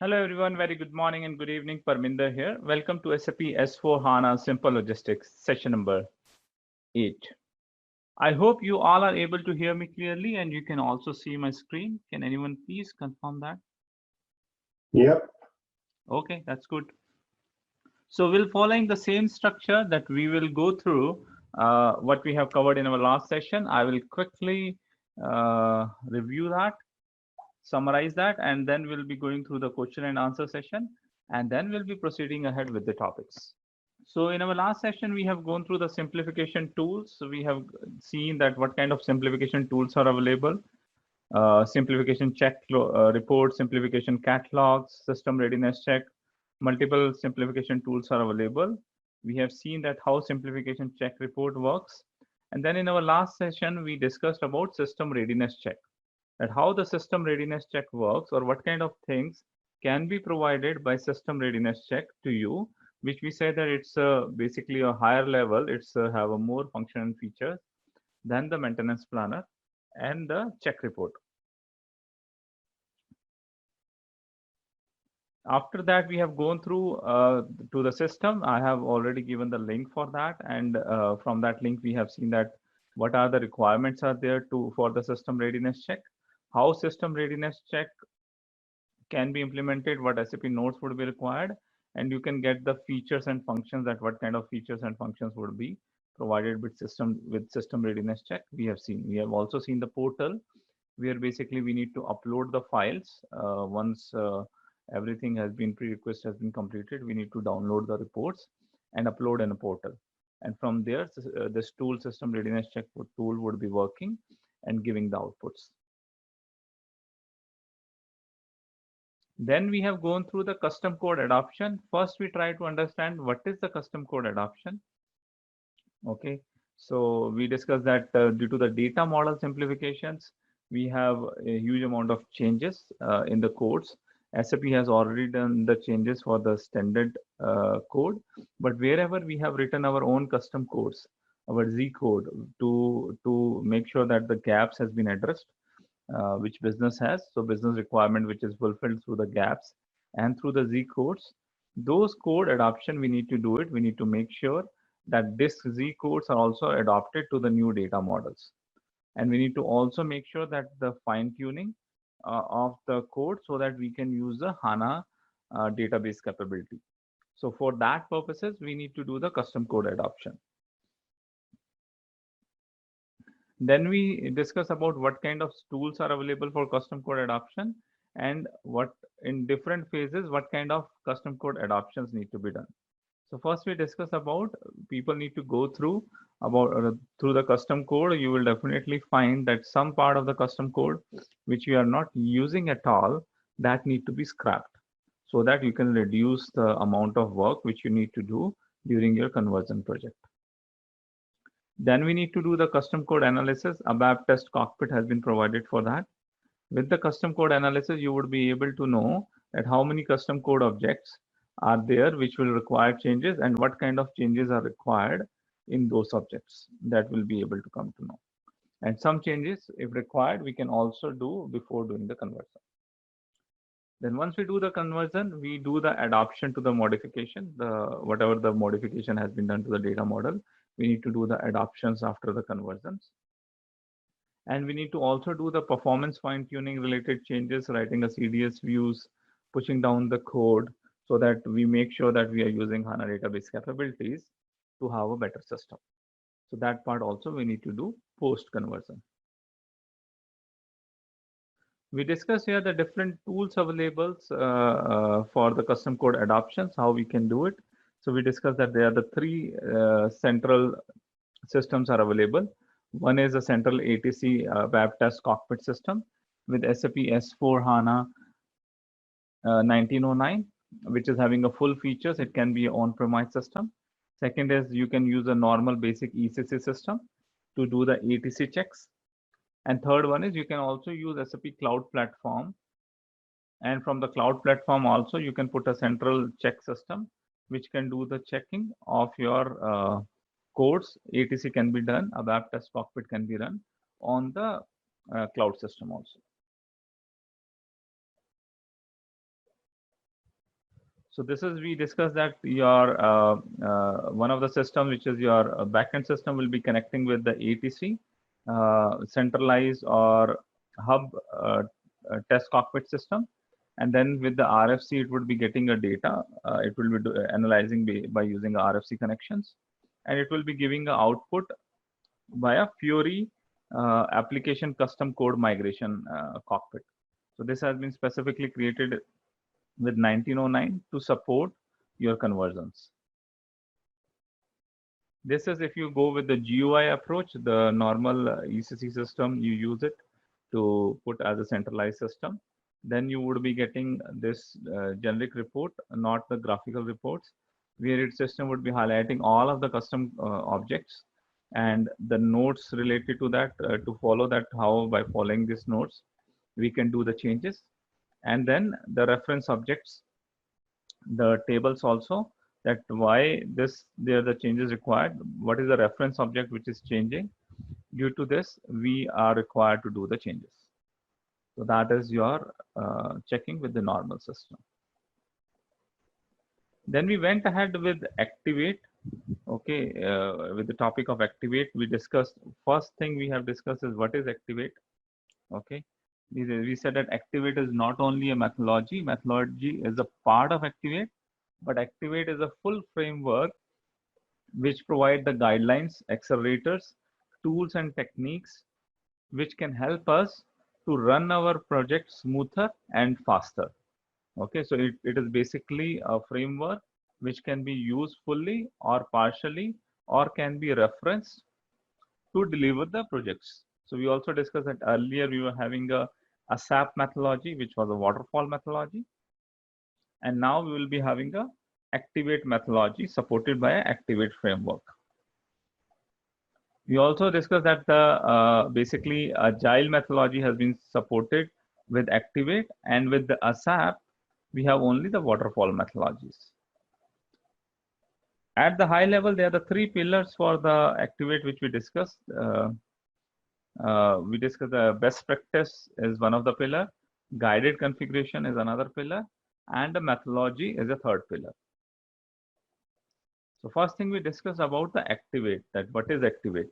Hello everyone, very good morning and good evening. Parminder here. Welcome to SAP S4HANA Simple Logistics, session number 8. I hope you all are able to hear me clearly and you can also see my screen. Can anyone please confirm that? Yep. Okay, that's good. So we'll following the same structure that we will go through what we have covered in our last session. I will quickly review that, summarize that, and then we'll be going through the question and answer session, and then we'll be proceeding ahead with the topics. So in our last session, we have gone through the simplification tools. So we have seen that what kind of simplification tools are available. Simplification check report, simplification catalogs, system readiness check, multiple simplification tools are available. We have seen that how simplification check report works. And then in our last session, we discussed about system readiness check, that how the system readiness check works or what kind of things can be provided by system readiness check to you, which we say that it's basically a higher level. It's have a more function and features than the maintenance planner and the check report. After that, we have gone through to the system. I have already given the link for that, and from that link we have seen that what are the requirements are there for the system readiness check, how system readiness check can be implemented, what SAP notes would be required, and you can get the features and functions, that what kind of features and functions would be provided with system readiness check. We have also seen the portal where basically we need to upload the files. Once everything has been prerequisite has been completed, we need to download the reports and upload in a portal. And from there, this tool, system readiness check tool, would be working and giving the outputs. Then we have gone through the custom code adoption. First, we try to understand what is the custom code adoption. Okay, so we discussed that due to the data model simplifications, we have a huge amount of changes in the codes. SAP has already done the changes for the standard code, but wherever we have written our own custom codes, our Z code, to make sure that the gaps has been addressed, which business has, so business requirement which is fulfilled through the gaps and through the Z codes, those code adoption we need to do it. We need to make sure that this Z codes are also adopted to the new data models. And we need to also make sure that the fine tuning of the code so that we can use the HANA database capability. So for that purposes, we need to do the custom code adoption. Then we discuss about what kind of tools are available for custom code adoption and what in different phases, what kind of custom code adoptions need to be done. So first we discuss about people need to go through through the custom code. You will definitely find that some part of the custom code which you are not using at all, that need to be scrapped so that you can reduce the amount of work which you need to do during your conversion project. Then we need to do the custom code analysis. A ABAP test cockpit has been provided for that. With the custom code analysis, you would be able to know that how many custom code objects are there which will require changes and what kind of changes are required in those objects. That will be able to come to know. And some changes, if required, we can also do before doing the conversion. Then once we do the conversion, we do the adoption to the modification. Whatever the modification has been done to the data model, we need to do the adoptions after the conversions. And we need to also do the performance fine-tuning related changes, writing a CDS views, pushing down the code so that we make sure that we are using HANA database capabilities to have a better system. So that part also we need to do post-conversion. We discuss here the different tools available for the custom code adoptions, how we can do it. So we discussed that there are the three central systems are available. One is a central ATC web test cockpit system with SAP S4HANA 1909, which is having a full features. It can be an on-premise system. Second is you can use a normal basic ECC system to do the ATC checks. And third one is you can also use SAP Cloud Platform. And from the Cloud Platform also you can put a central check system which can do the checking of your codes. ATC can be done, a web test cockpit can be run on the cloud system also. So this is, we discussed that your one of the system, which is your backend system, will be connecting with the ATC, centralized or hub test cockpit system. And then with the RFC, it would be getting a data. It will be analyzing by using RFC connections. And it will be giving an output via Fury application custom code migration cockpit. So this has been specifically created with 1909 to support your conversions. This is if you go with the GUI approach, the normal ECC system, you use it to put as a centralized system. Then you would be getting this generic report, not the graphical reports, where its system would be highlighting all of the custom objects and the nodes related to that, to follow that, how by following these nodes, we can do the changes. And then the reference objects, the tables also, that why there the changes required, what is the reference object which is changing. Due to this, we are required to do the changes. So that is your checking with the normal system. Then we went ahead with activate. Okay, with the topic of activate, we discussed, first thing we have discussed is what is activate. Okay, we said that activate is not only a methodology is a part of activate, but activate is a full framework which provide the guidelines, accelerators, tools and techniques which can help us to run our project smoother and faster. Okay, so it is basically a framework which can be used fully or partially or can be referenced to deliver the projects. So we also discussed that earlier we were having a SAP methodology, which was a waterfall methodology. And now we will be having a activate methodology supported by an activate framework. We also discussed that the basically agile methodology has been supported with activate, and with the ASAP, we have only the waterfall methodologies. At the high level, there are the three pillars for the activate which we discussed. We discussed the best practice is one of the pillar, guided configuration is another pillar, and the methodology is a third pillar. So first thing we discussed about the activate, that what is activate?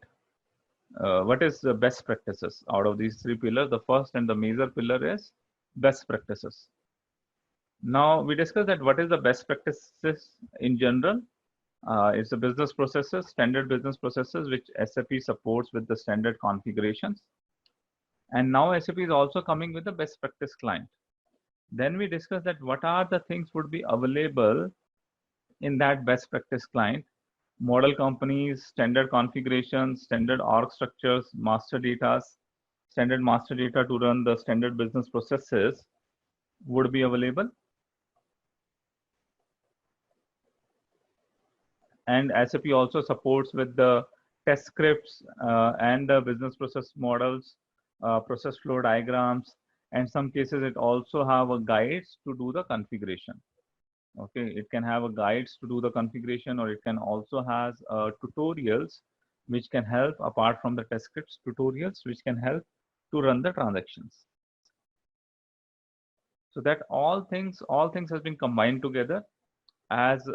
What is the best practices? Out of these three pillars, the first and the major pillar is best practices. Now we discussed that what is the best practices in general. It's the business processes, standard business processes, which SAP supports with the standard configurations. And now SAP is also coming with the best practice client. Then we discussed that what are the things would be available in that best practice client. Model companies, standard configurations, standard org structures, master data, standard master data to run the standard business processes would be available. And SAP also supports with the test scripts and the business process models, process flow diagrams, and some cases it also have a guides to do the configuration. Okay, it can have a guides to do the configuration, or it can also has tutorials which can help, apart from the test scripts, tutorials which can help to run the transactions. So that all things has been combined together as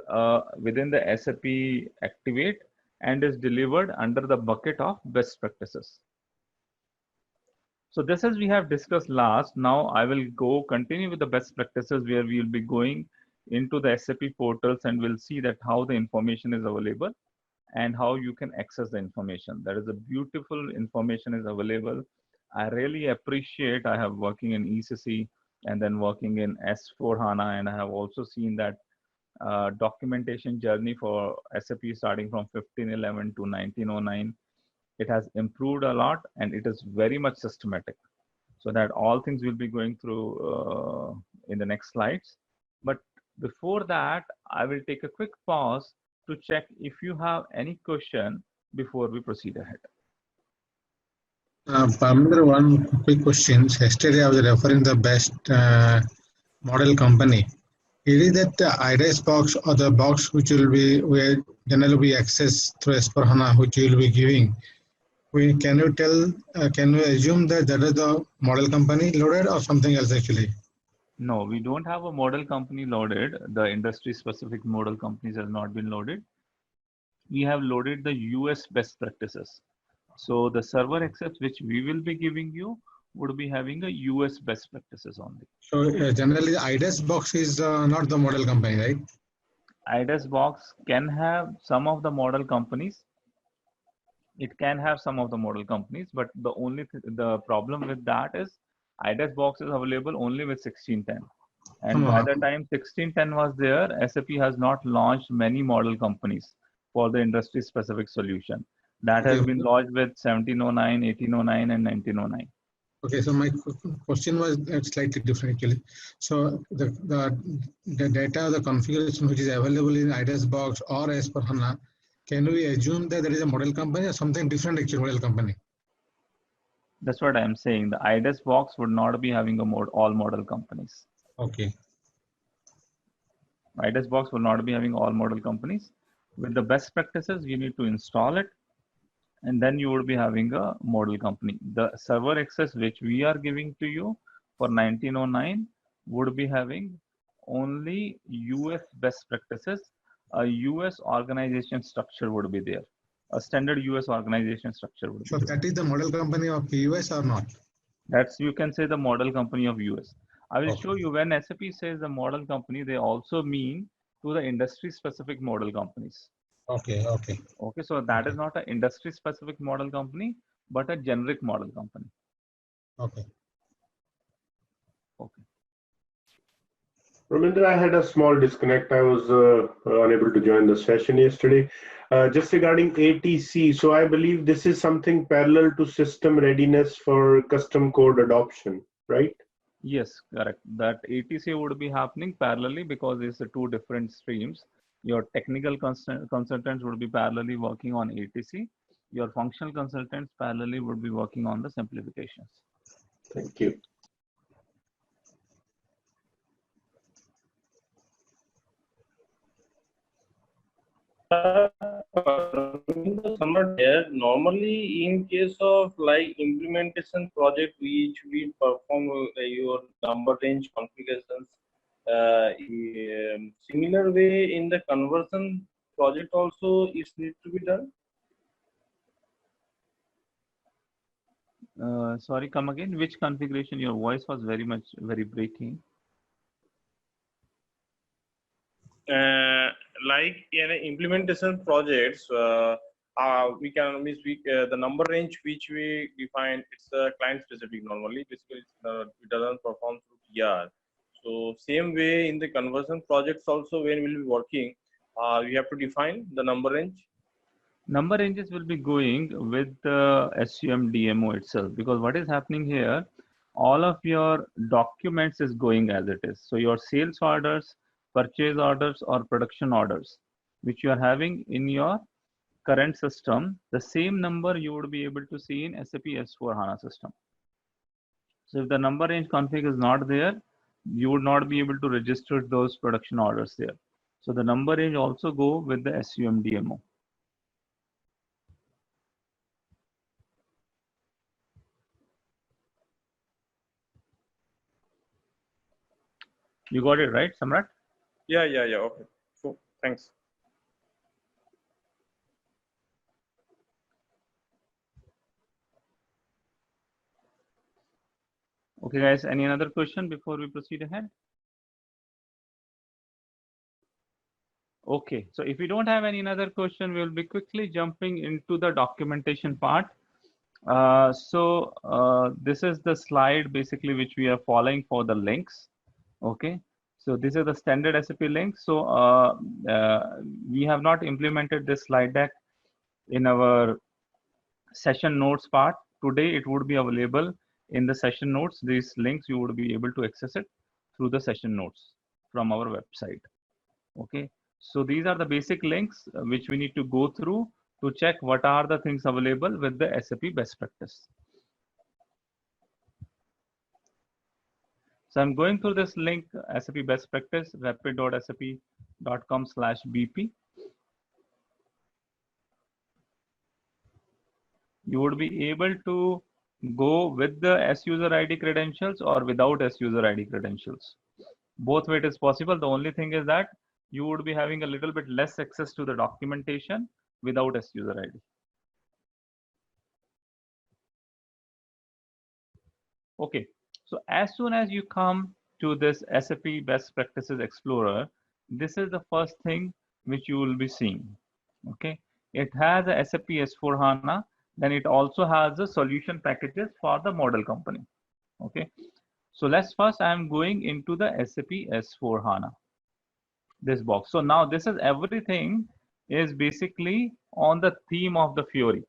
within the SAP activate and is delivered under the bucket of best practices. So this is we have discussed last. Now I will continue with the best practices, where we will be going into the SAP portals and we'll see that how the information is available and how you can access the information. That is a beautiful information is available. I really appreciate, I have working in ECC and then working in S4 HANA, and I have also seen that documentation journey for SAP starting from 1511 to 1909. It has improved a lot and it is very much systematic. So that all things will be going through in the next slides. But before that, I will take a quick pause to check if you have any question before we proceed ahead. Parminder, one quick question. Yesterday I was referring the best model company. Is that the IDS box or the box which will be where generally we access through S4 HANA, which you will be giving? Can you assume that that is the model company loaded or something else actually? No, we don't have a model company loaded. The industry specific model companies has not been loaded. We have loaded the US best practices. So the server access which we will be giving you would be having a US best practices only. So generally, the IDES box is not the model company, right? IDES box can have some of the model companies. It can have some of the model companies, but the the problem with that is IDES box is available only with 1610. And by the time 1610 was there, SAP has not launched many model companies for the industry specific solution. That has been launched with 1709, 1809, and 1909. Okay, so my question was slightly different actually. So the data, the configuration which is available in IDES box or as per HANA, can we assume that there is a model company or something different actual model company? That's what I'm saying. The IDES box would not be having all model companies. Okay. IDES box will not be having all model companies. With the best practices, you need to install it, and then you would be having a model company. The server access which we are giving to you for 1909 would be having only US best practices. A US organization structure would be there. A standard US organization structure would be So there. that is the model company of US or not? That's, you can say, the model company of US. I will Okay. show you when SAP says the model company, they also mean to the industry specific model companies. Okay, okay. Okay, so that is not an industry specific model company, but a generic model company. Okay. Okay. Ramendra, I had a small disconnect. I was unable to join the session yesterday. Just regarding ATC, so I believe this is something parallel to system readiness for custom code adoption, right? Yes, correct. That ATC would be happening parallelly because it's the two different streams. Your technical consultants would be parallelly working on ATC. Your functional consultants parallelly would be working on the simplifications. Thank you. There, normally in case of like implementation project which we perform your number range configurations, similar way in the conversion project also is need to be done. Sorry, come again. Which configuration? Your voice was very breaking. Like in implementation projects, we can means the number range which we define, it's a client specific normally. Basically, it doesn't perform through PR. So same way in the conversion projects also, when we'll be working, we have to define the number range. Number ranges will be going with the SUM DMO itself, because what is happening here, all of your documents is going as it is. So your sales orders, purchase orders, or production orders, which you are having in your current system, the same number you would be able to see in SAP S/4HANA system. So if the number range config is not there, you would not be able to register those production orders there. So the number range also go with the SUM DMO. You got it right, Samrat? Yeah. Okay. So thanks. Okay, guys, any other question before we proceed ahead? Okay, so if we don't have any other question, we'll be quickly jumping into the documentation part. This is the slide basically which we are following for the links. Okay, so this is the standard SAP link. So we have not implemented this slide deck in our session notes part. Today it would be available in the session notes. These links you would be able to access it through the session notes from our website. Okay, so these are the basic links which we need to go through to check what are the things available with the SAP best practice. So I'm going through this link, SAP best practice, rapid.sap.com/bp. You would be able to go with the SUser ID credentials or without SUser ID credentials. Both way it is possible. The only thing is that you would be having a little bit less access to the documentation without S user ID. Okay, so as soon as you come to this SAP Best Practices Explorer, this is the first thing which you will be seeing. Okay, it has a SAP S4HANA, then it also has the solution packages for the model company. Okay, so let's first, I am going into the SAP S4HANA, this box. So now this is everything is basically on the theme of the Fiori.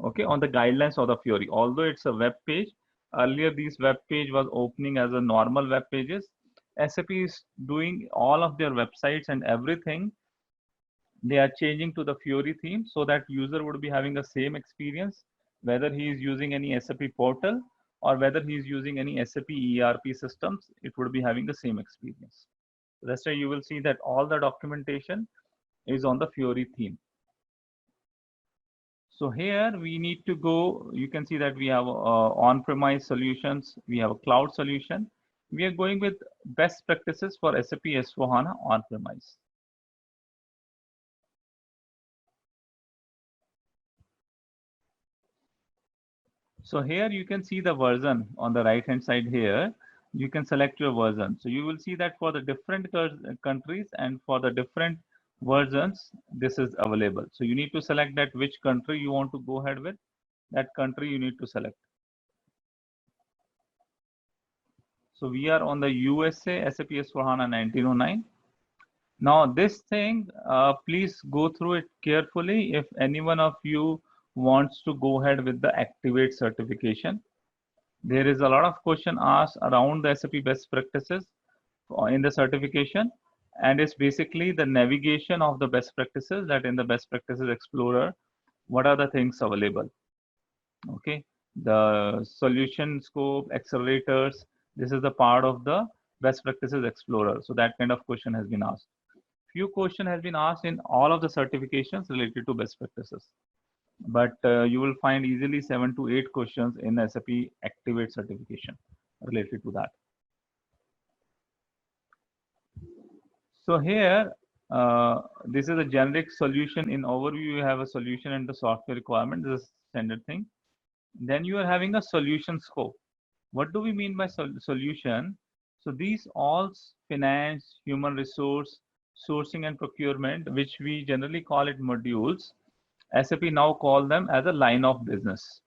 Okay, on the guidelines of the Fiori. Although it's a web page, earlier this web page was opening as a normal web pages. SAP is doing all of their websites and everything. They are changing to the Fiori theme so that user would be having the same experience, whether he is using any SAP portal or whether he is using any SAP ERP systems, it would be having the same experience. That's why you will see that all the documentation is on the Fiori theme. So here we need to go, you can see that we have on-premise solutions, we have a cloud solution. We are going with best practices for SAP S4HANA on-premise. So here you can see the version on the right hand side here. You can select your version. So you will see that for the different countries and for the different versions, this is available. So you need to select that which country you want to go ahead with. That country you need to select. So we are on the USA SAP S4HANA 1909. Now this thing, please go through it carefully. If any one of you wants to go ahead with the Activate certification, there is a lot of question asked around the SAP best practices in the certification, and it's basically the navigation of the best practices, that in the best practices explorer, what are the things available. Okay, the solution scope, accelerators, this is the part of the best practices explorer. So that kind of question has been asked. Few question has been asked in all of the certifications related to best practices, but you will find easily 7 to 8 questions in SAP Activate certification related to that. So here, this is a generic solution. In overview, you have a solution and the software requirement. This is standard thing. Then you are having a solution scope. What do we mean by solution? So these all finance, human resource, sourcing and procurement, which we generally call it modules, SAP now call them as a line of business.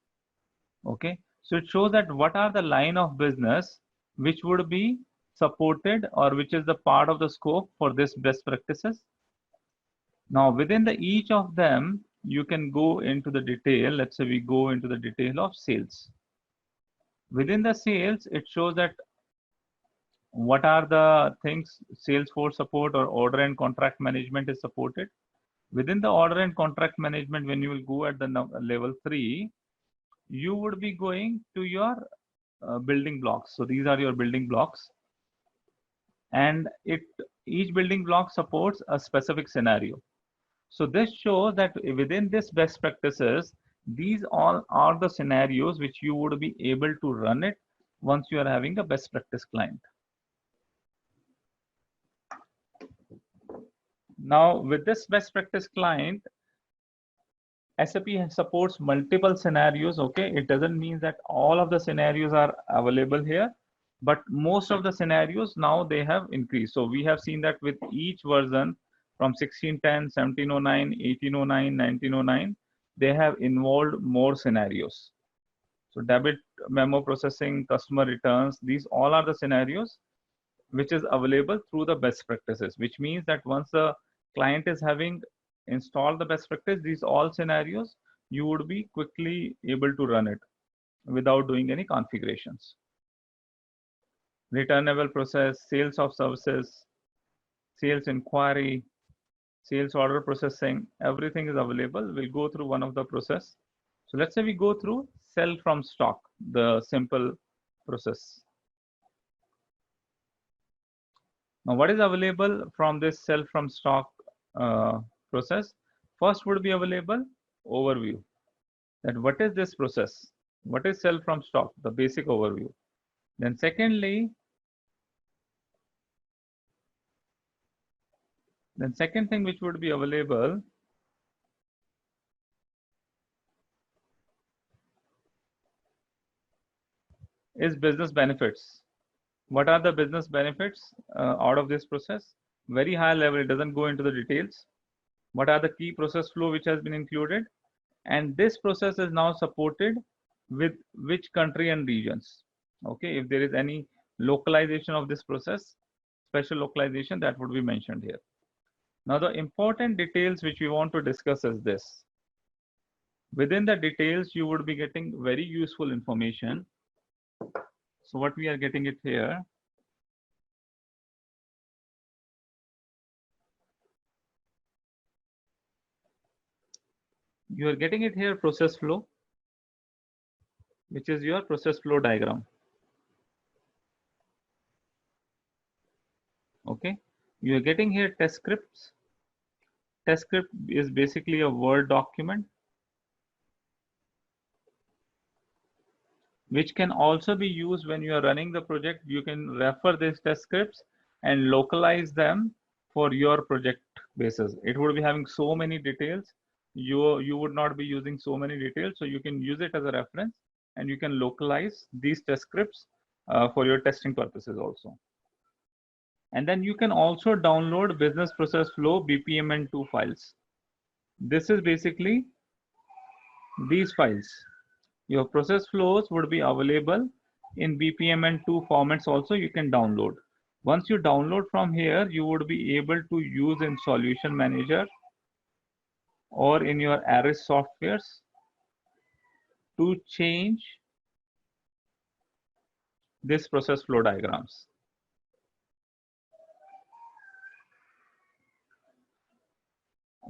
Okay, so it shows that what are the line of business which would be supported or which is the part of the scope for this best practices. Now within the each of them, you can go into the detail. Let's say we go into the detail of sales. Within the sales, it shows that what are the things Salesforce support or order and contract management is supported. Within the order and contract management, when you will go at the level 3, you would be going to your building blocks. So these are your building blocks, and each building block supports a specific scenario. So this shows that within this best practices, these all are the scenarios which you would be able to run it once you are having a best practice client. Now with this best practice client, SAP supports multiple scenarios. Okay, it doesn't mean that all of the scenarios are available here, but most of the scenarios now they have increased. So we have seen that with each version from 1610, 1709, 1809, 1909, they have involved more scenarios. So debit memo processing, customer returns, these all are the scenarios which is available through the best practices, which means that once the client is having installed the best practice, these all scenarios, you would be quickly able to run it without doing any configurations. Returnable process, sales of services, sales inquiry, sales order processing, everything is available. We'll go through one of the process. So let's say we go through sell from stock, the simple process. Now, what is available from this sell from stock process? First would be available overview. That what is this process? What is sell from stock? The basic overview. Then secondly, Then second thing which would be available is business benefits. What are the business benefits out of this process? Very high level, it doesn't go into the details. What are the key process flow which has been included? And this process is now supported with which country and regions. Okay, if there is any localization of this process, special localization, that would be mentioned here. Now the important details which we want to discuss is this. Within the details, you would be getting very useful information. So what we are getting it here, you are getting it here process flow, which is your process flow diagram. Okay, you are getting here test scripts. Test script is basically a Word document which can also be used when you are running the project. You can refer these test scripts and localize them for your project basis. It would be having so many details. You would not be using so many details, so you can use it as a reference and you can localize these test scripts for your testing purposes also. And then you can also download business process flow BPMN2 files. This is basically these files. Your process flows would be available in BPMN2 formats also, you can download. Once you download from here, you would be able to use in Solution Manager or in your ARIS softwares to change this process flow diagrams.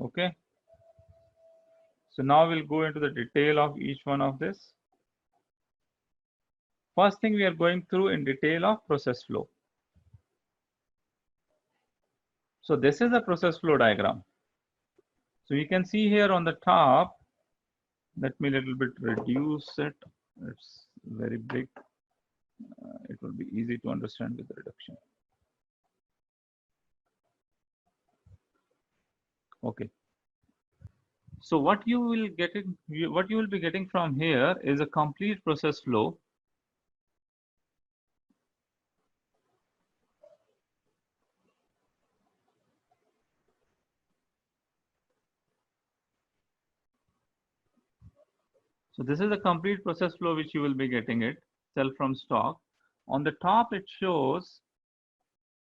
Okay. So now we'll go into the detail of each one of this. First thing we are going through in detail of process flow. So this is a process flow diagram. So you can see here on the top, let me a little bit reduce it. It's very big. It will be easy to understand with the reduction. Okay. So what you will be getting from here is a complete process flow. So this is a complete process flow which you will be getting it, sell from stock. On the top it shows,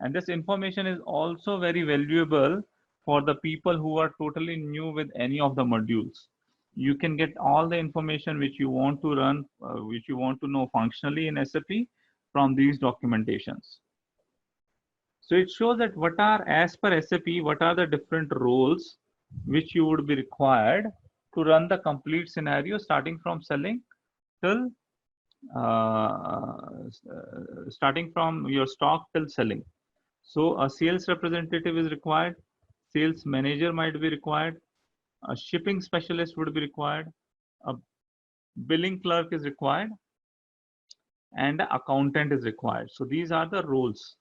and this information is also very valuable for the people who are totally new with any of the modules. You can get all the information which you want to run, which you want to know functionally in SAP from these documentations. So it shows that what are, as per SAP, what are the different roles which you would be required to run the complete scenario, starting from selling till starting from your stock till selling. So a sales representative is required, sales manager might be required, a shipping specialist would be required, a billing clerk is required, and an accountant is required. So these are the roles.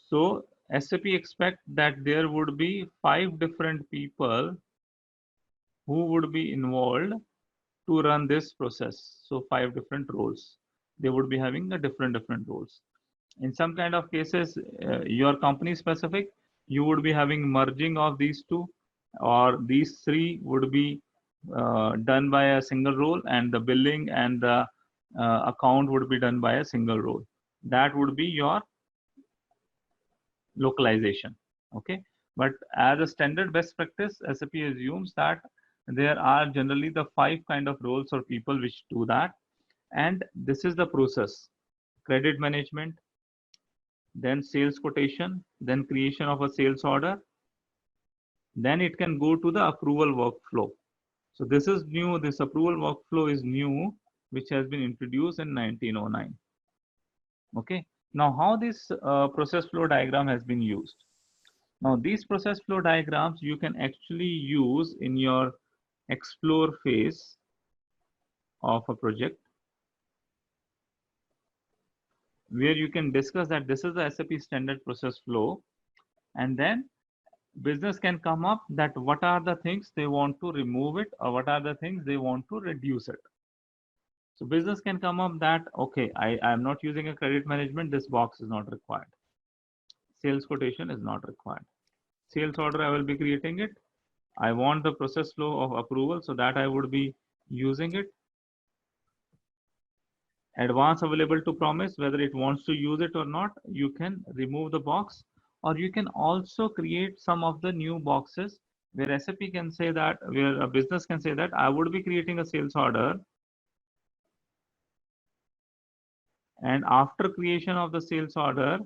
So SAP expect that there would be 5 different people who would be involved to run this process. So 5 different roles. They would be having the different roles. In some kind of cases, your company specific, you would be having merging of these two, or these 3 would be done by a single role, and the billing and the account would be done by a single role. That would be your localization. Okay, but as a standard best practice, SAP assumes that there are generally the 5 kind of roles or people which do that, and this is the process: credit management, then sales quotation, then creation of a sales order, then it can go to the approval workflow. So this is new, this approval workflow is new, which has been introduced in 1909. Okay, now how this process flow diagram has been used. Now these process flow diagrams you can actually use in your explore phase of a project, where you can discuss that this is the SAP standard process flow, And then business can come up that what are the things they want to remove it or what are the things they want to reduce it. So business can come up that, okay, I am not using a credit management, this box is not required. Sales quotation is not required. Sales order, I will be creating it. I want the process flow of approval, so that I would be using it. Advance available to promise, whether it wants to use it or not, you can remove the box, or you can also create some of the new boxes where SAP can say that, where a business can say that I would be creating a sales order, and after creation of the sales order,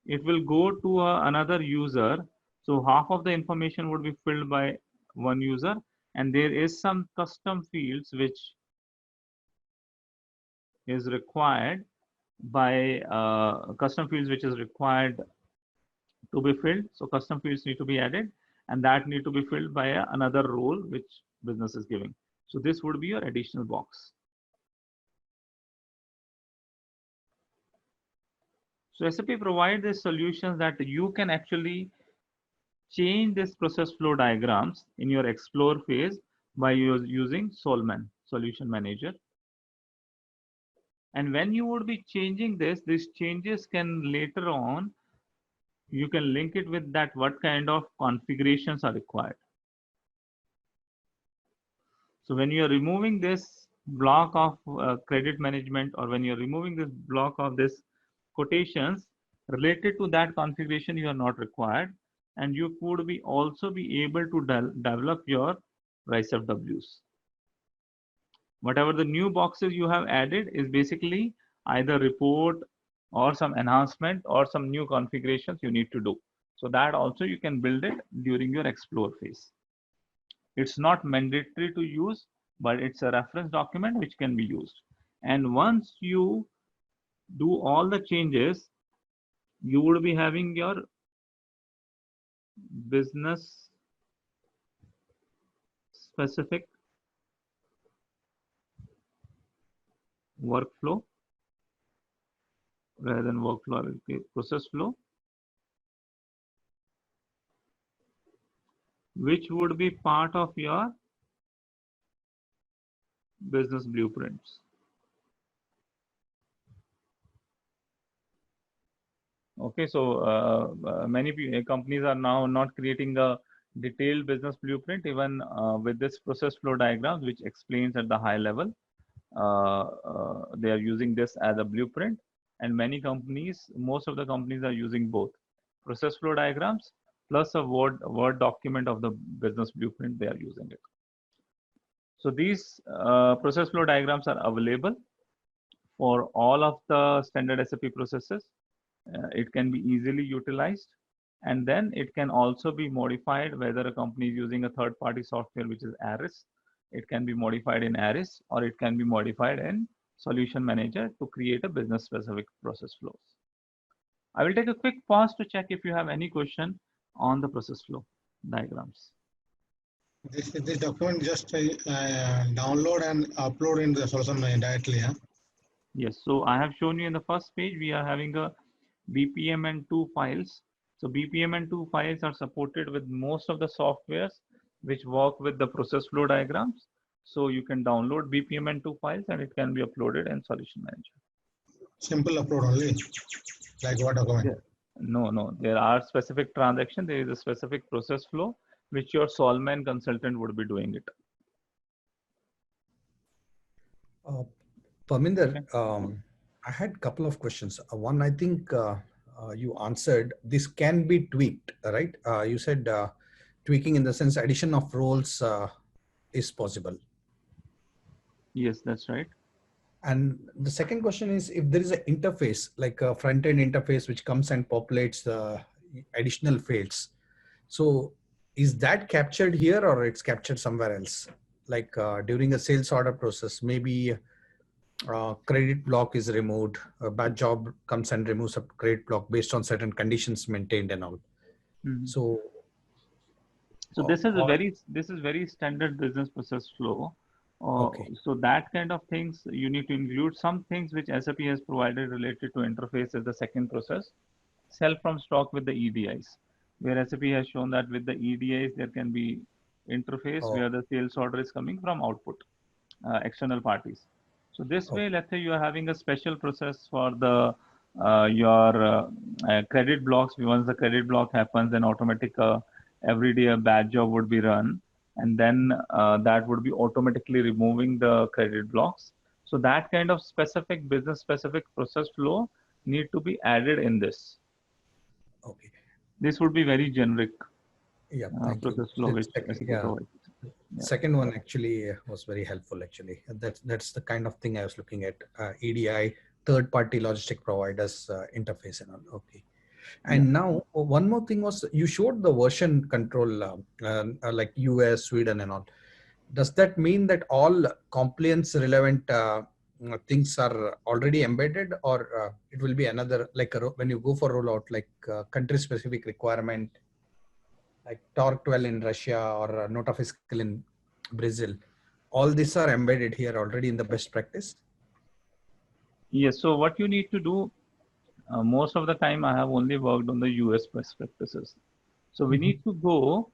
it will go to another user. So half of the information would be filled by one user, and there is some custom fields which is required by custom fields which is required to be filled. So custom fields need to be added, and that need to be filled by another role which business is giving. So this would be your additional box. So SAP provides these solutions that you can actually change this process flow diagrams in your explore phase by using Solman Solution Manager. And when you would be changing this, these changes can later on, you can link it with that what kind of configurations are required. So when you are removing this block of credit management, or when you're removing this block of this quotations related to that configuration, you are not required, and you could be also be able to develop your RISE-FWs. Whatever the new boxes you have added is basically either report or some enhancement or some new configurations you need to do. So that also you can build it during your explore phase. It's not mandatory to use, but it's a reference document which can be used. And once you do all the changes, you would be having your business specific workflow, rather than workflow, I will say process flow, which would be part of your business blueprints. Okay, so many companies are now not creating a detailed business blueprint, even with this process flow diagrams, which explains at the high level. They are using this as a blueprint, and many companies, most of the companies are using both process flow diagrams plus a Word document of the business blueprint. They are using it. So these process flow diagrams are available for all of the standard SAP processes. It can be easily utilized, and then it can also be modified whether a company is using a third-party software which is ARIS. It can be modified in ARIS, or it can be modified in Solution Manager to create a business-specific process flows. I will take a quick pause to check if you have any question on the process flow diagrams. This document just download and upload in the solution directly. Huh? Yes, so I have shown you in the first page, we are having a BPMN2 files. So BPMN2 files are supported with most of the softwares which work with the process flow diagrams. So you can download BPMN2 files and it can be uploaded in Solution Manager. Simple upload only, like what document? No, there are specific transactions. There is a specific process flow which your Solman consultant would be doing it. Parminder, I had a couple of questions. One, I think you answered, this can be tweaked, right? You said tweaking in the sense addition of roles is possible. Yes, that's right. And the second question is, if there is an interface, like a front-end interface, which comes and populates the additional fields. So is that captured here or it's captured somewhere else? Like during a sales order process, maybe credit block is removed, a bad job comes and removes a credit block based on certain conditions maintained and all. Mm-hmm. So this is very standard business process flow. Okay. So that kind of things you need to include. Some things which SAP has provided related to interface is the second process, sell from stock with the EDIs. where SAP has shown that with the EDIs there can be interface Oh. where the sales order is coming from output, external parties. So this way, let's say you are having a special process for the your credit blocks. Once the credit block happens, then automatic every day a batch job would be run, and then that would be automatically removing the credit blocks. So that kind of specific business specific process flow need to be added in this. Okay. This would be very generic Yeah, thank you. process flow which Second, SAP yeah, provides. Yeah. second one actually was very helpful. Actually, that's the kind of thing I was looking at. EDI, third-party logistic providers interface and all. Okay. And now one more thing was you showed the version control like US, Sweden, and all. Does that mean that all compliance relevant things are already embedded, or it will be another like when you go for rollout, like country specific requirement, like TOR 12 in Russia or Nota Fiscal in Brazil? All these are embedded here already in the best practice. Yes. So what you need to do, most of the time I have only worked on the US best practices. So we need to go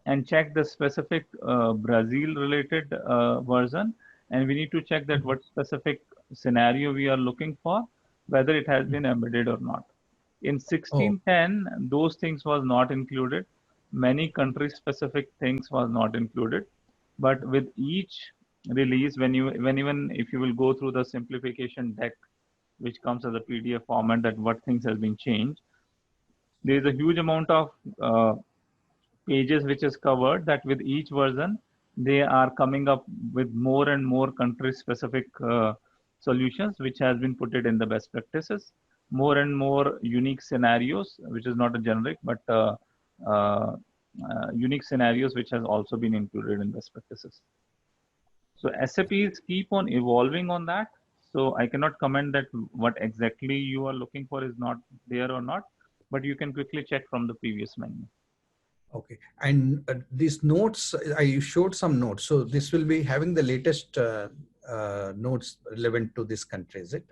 and check the specific Brazil related version, and we need to check that what specific scenario we are looking for, whether it has been embedded or not. In 1610, those things was not included. Many country specific things was not included. But with each release, when even if you will go through the simplification deck, which comes as a PDF format, that what things has been changed, there is a huge amount of pages which is covered, that with each version they are coming up with more and more country specific solutions which has been put it in the best practices, more and more unique scenarios, which is not a generic but unique scenarios which has also been included in best practices. So SAPs keep on evolving on that. So I cannot comment that what exactly you are looking for is not there or not, but you can quickly check from the previous menu. Okay, and these notes, I showed some notes. So this will be having the latest notes relevant to this country, is it?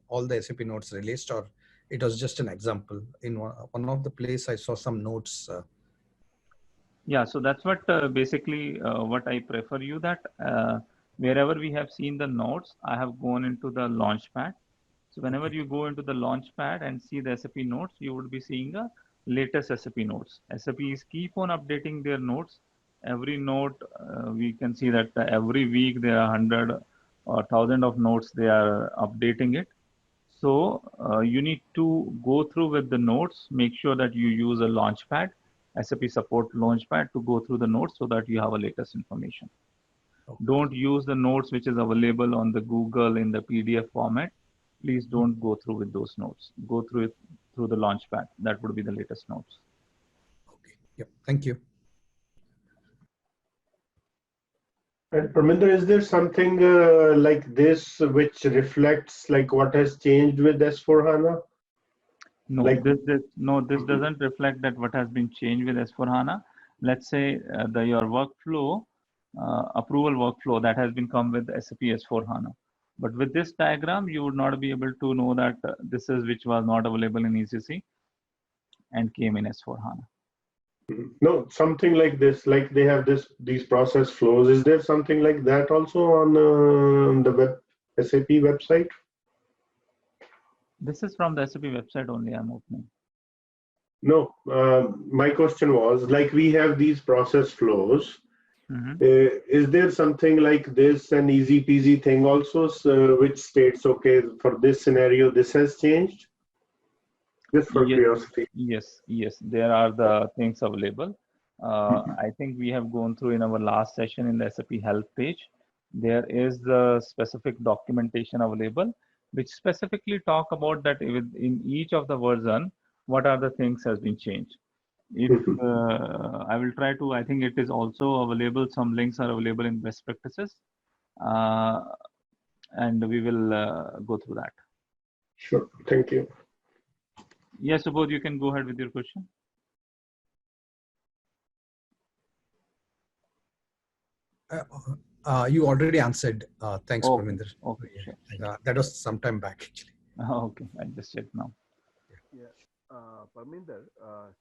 All the SAP notes released, or it was just an example? In one of the place I saw some notes. Yeah, so that's what basically what I prefer you that wherever we have seen the notes, I have gone into the launchpad. So whenever you go into the launchpad and see the SAP notes, you would be seeing the latest SAP notes. SAPs keep on updating their notes. Every note, we can see that every week there are 100 or 1,000 of notes, they are updating it. So you need to go through with the notes, make sure that you use a launchpad, SAP support launchpad to go through the notes so that you have a latest information. Okay. Don't use the notes which is available on the Google in the PDF format. Please don't go through with those notes. Go through it through the launchpad. That would be the latest notes. Okay. Yep. Thank you. And Parminder, is there something like this which reflects like what has changed with S4HANA? No, like, this doesn't reflect that what has been changed with S4HANA. Let's say your workflow, approval workflow that has been come with SAP S4HANA. But with this diagram, you would not be able to know that this is which was not available in ECC and came in S4HANA. No, something like this, like they have these process flows. Is there something like that also on the SAP website? This is from the SAP website only I'm opening. No, my question was like we have these process flows. Is there something like this, an easy peasy thing also, which states, okay, for this scenario, this has changed? Just for curiosity. Yes, there are the things available. I think we have gone through in our last session in the SAP help page. There is the specific documentation available, which specifically talk about that in each of the version, what are the things has been changed. If I will try to, I think it is also available. Some links are available in best practices, and we will go through that. Sure, thank you. Yes, Subodh, you can go ahead with your question. You already answered. Thanks, Parminder. Okay, sure. That was some time back, actually. Okay, I just checked now. Yeah. Parminder,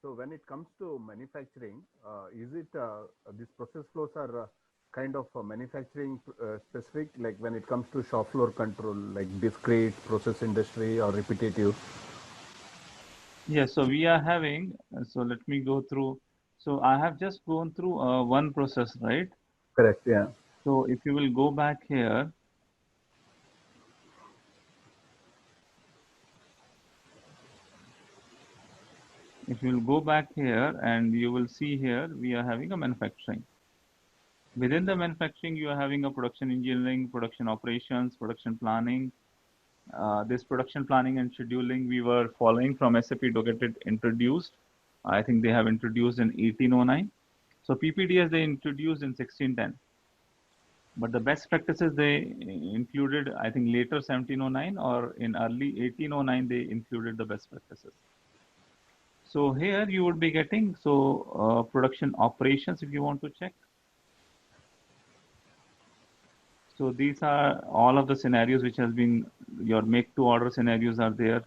so when it comes to manufacturing, is it these process flows are kind of manufacturing specific, like when it comes to shop floor control, like discrete, process industry, or repetitive? Yes, so we are having, so let me go through. So I have just gone through one process, right? Correct, yeah. So if you will go back here, if you will go back here and you will see here, we are having a manufacturing. Within the manufacturing, you are having a production engineering, production operations, production planning. This production planning and scheduling we were following from SAP to get it introduced. I think they have introduced in 1809. So PPDS they introduced in 1610. But the best practices they included, I think later 1709 or in early 1809 they included the best practices. So here you would be getting production operations if you want to check. So these are all of the scenarios which has been your make to order scenarios are there,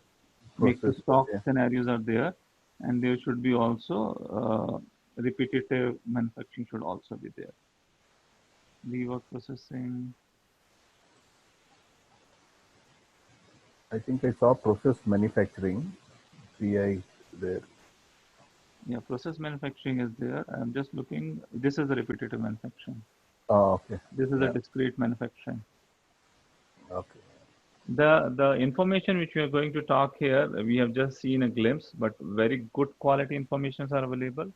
make to Process flows, stock yeah. scenarios are there, and there should be also repetitive manufacturing should also be there. Rework processing. I think I saw process manufacturing, CI there. Yeah, process manufacturing is there. I'm just looking. This is the repetitive manufacturing. Oh, okay. This is Yeah. a discrete manufacturing. Okay. The information which we are going to talk here, we have just seen a glimpse, but very good quality informations are available,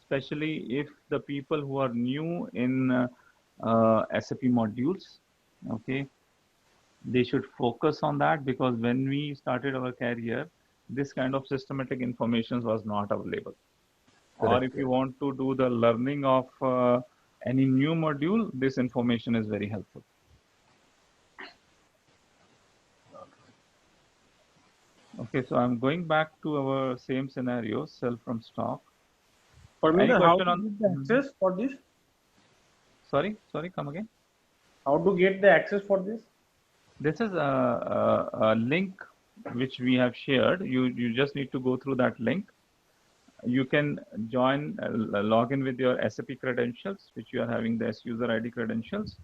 especially if the people who are new in SAP modules, okay, they should focus on that because when we started our career, this kind of systematic information was not available. Or Correct, if yeah. you want to do the learning of any new module, this information is very helpful. Okay, so I'm going back to our same scenario, sell from stock. Any Parminder, how question to on? get the access for this? Sorry, come again. How to get the access for this? This is a link which we have shared. You just need to go through that link. You can join, log in with your SAP credentials, which you are having the user ID credentials,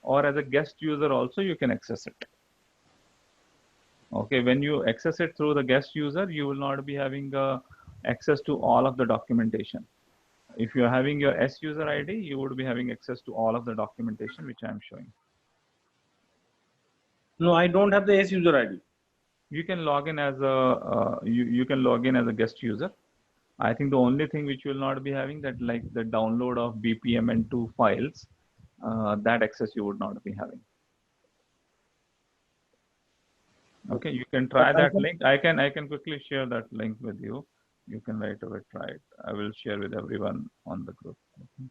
or as a guest user also you can access it. Okay, when you access it through the guest user, you will not be having access to all of the documentation. If you are having your user ID, you would be having access to all of the documentation which I am showing. No, I don't have the S user ID. You can log in as a you can log in as a guest user. I think the only thing which you will not be having that like the download of BPM and 2 files, that access you would not be having. Okay, you can try that link. I can quickly share that link with you. You can right away try it. I will share with everyone on the group. Okay.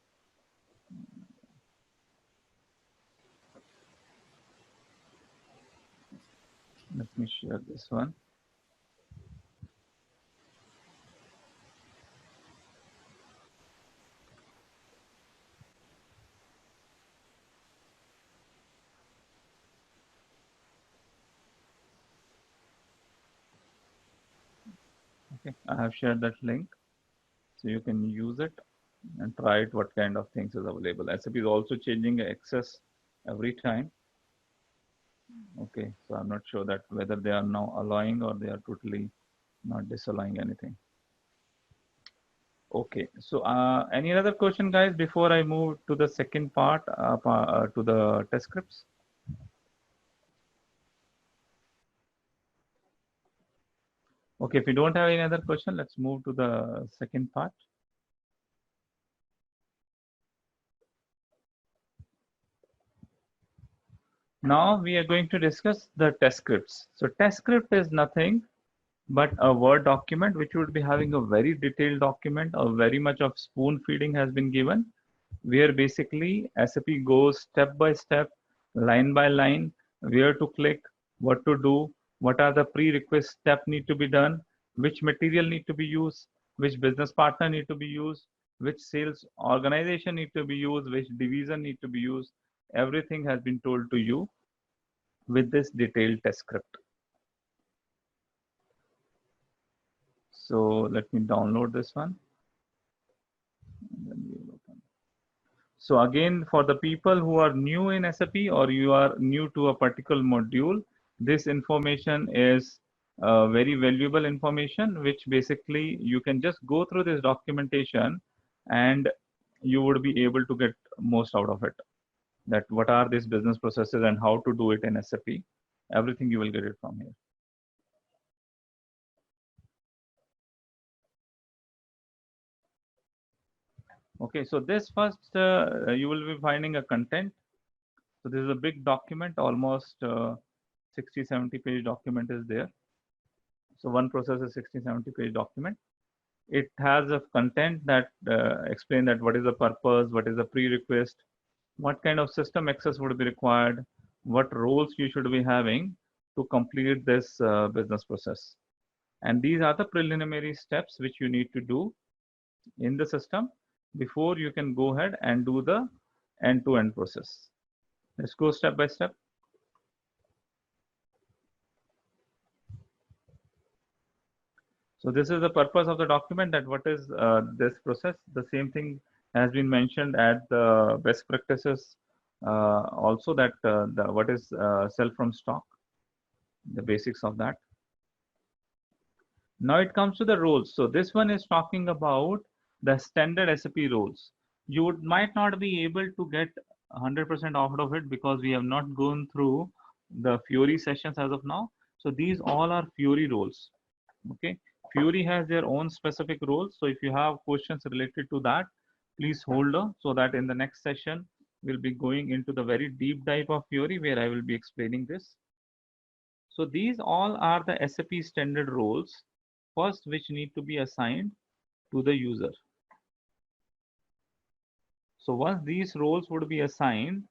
Let me share this one. Okay, I have shared that link, so you can use it and try it. What kind of things is available? SAP is also changing access every time. Okay, so I'm not sure that whether they are now allowing or they are totally not disallowing anything. Okay, so any other question, guys, before I move to the second part, to the test scripts? Okay, if you don't have any other question, let's move to the second part. Now we are going to discuss the test scripts. So test script is nothing but a Word document which would be having a very detailed document, or very much of spoon feeding has been given, where basically SAP goes step by step, line by line, where to click, what to do, what are the prerequisite steps need to be done, which material need to be used, which business partner need to be used, which sales organization need to be used, which division need to be used. Everything has been told to you with this detailed test script. So let me download this one. So again, for the people who are new in SAP or you are new to a particular module, this information is very valuable information, which basically you can just go through this documentation and you would be able to get most out of it. That what are these business processes and how to do it in SAP. Everything you will get it from here. Okay, so this first, you will be finding a content. So this is a big document, almost 60, 70 page document is there. So one process is 60, 70 page document. It has a content that explain that what is the purpose, what is the prerequisite, what kind of system access would be required, what roles you should be having to complete this business process. And these are the preliminary steps which you need to do in the system before you can go ahead and do the end-to-end process. Let's go step by step. So this is the purpose of the document, that what is this process. The same thing has been mentioned at the best practices also, that what is sell from stock, the basics of that. Now it comes to the roles. So this one is talking about the standard SAP roles. You might not be able to get 100% out of it because we have not gone through the Fiori sessions as of now. So these all are Fiori roles. Okay, Fiori has their own specific roles. So if you have questions related to that, please hold on, so that in the next session we'll be going into the very deep dive of Fiori, where I will be explaining this. So these all are the SAP standard roles, first which need to be assigned to the user. So once these roles would be assigned,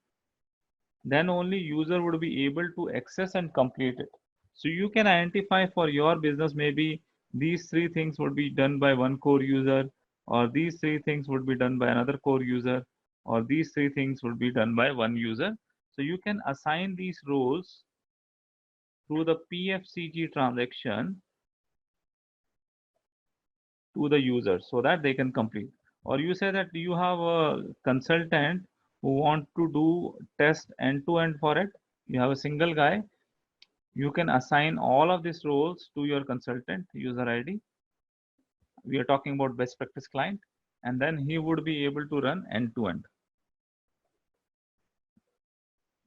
then only user would be able to access and complete it. So you can identify for your business, maybe these three things would be done by one core user, or these three things would be done by another core user, or these three things would be done by one user. So you can assign these roles through the PFCG transaction to the user so that they can complete. Or you say that you have a consultant who want to do test end-to-end for it. You have a single guy. You can assign all of these roles to your consultant user ID. We are talking about best practice client, and then he would be able to run end-to-end.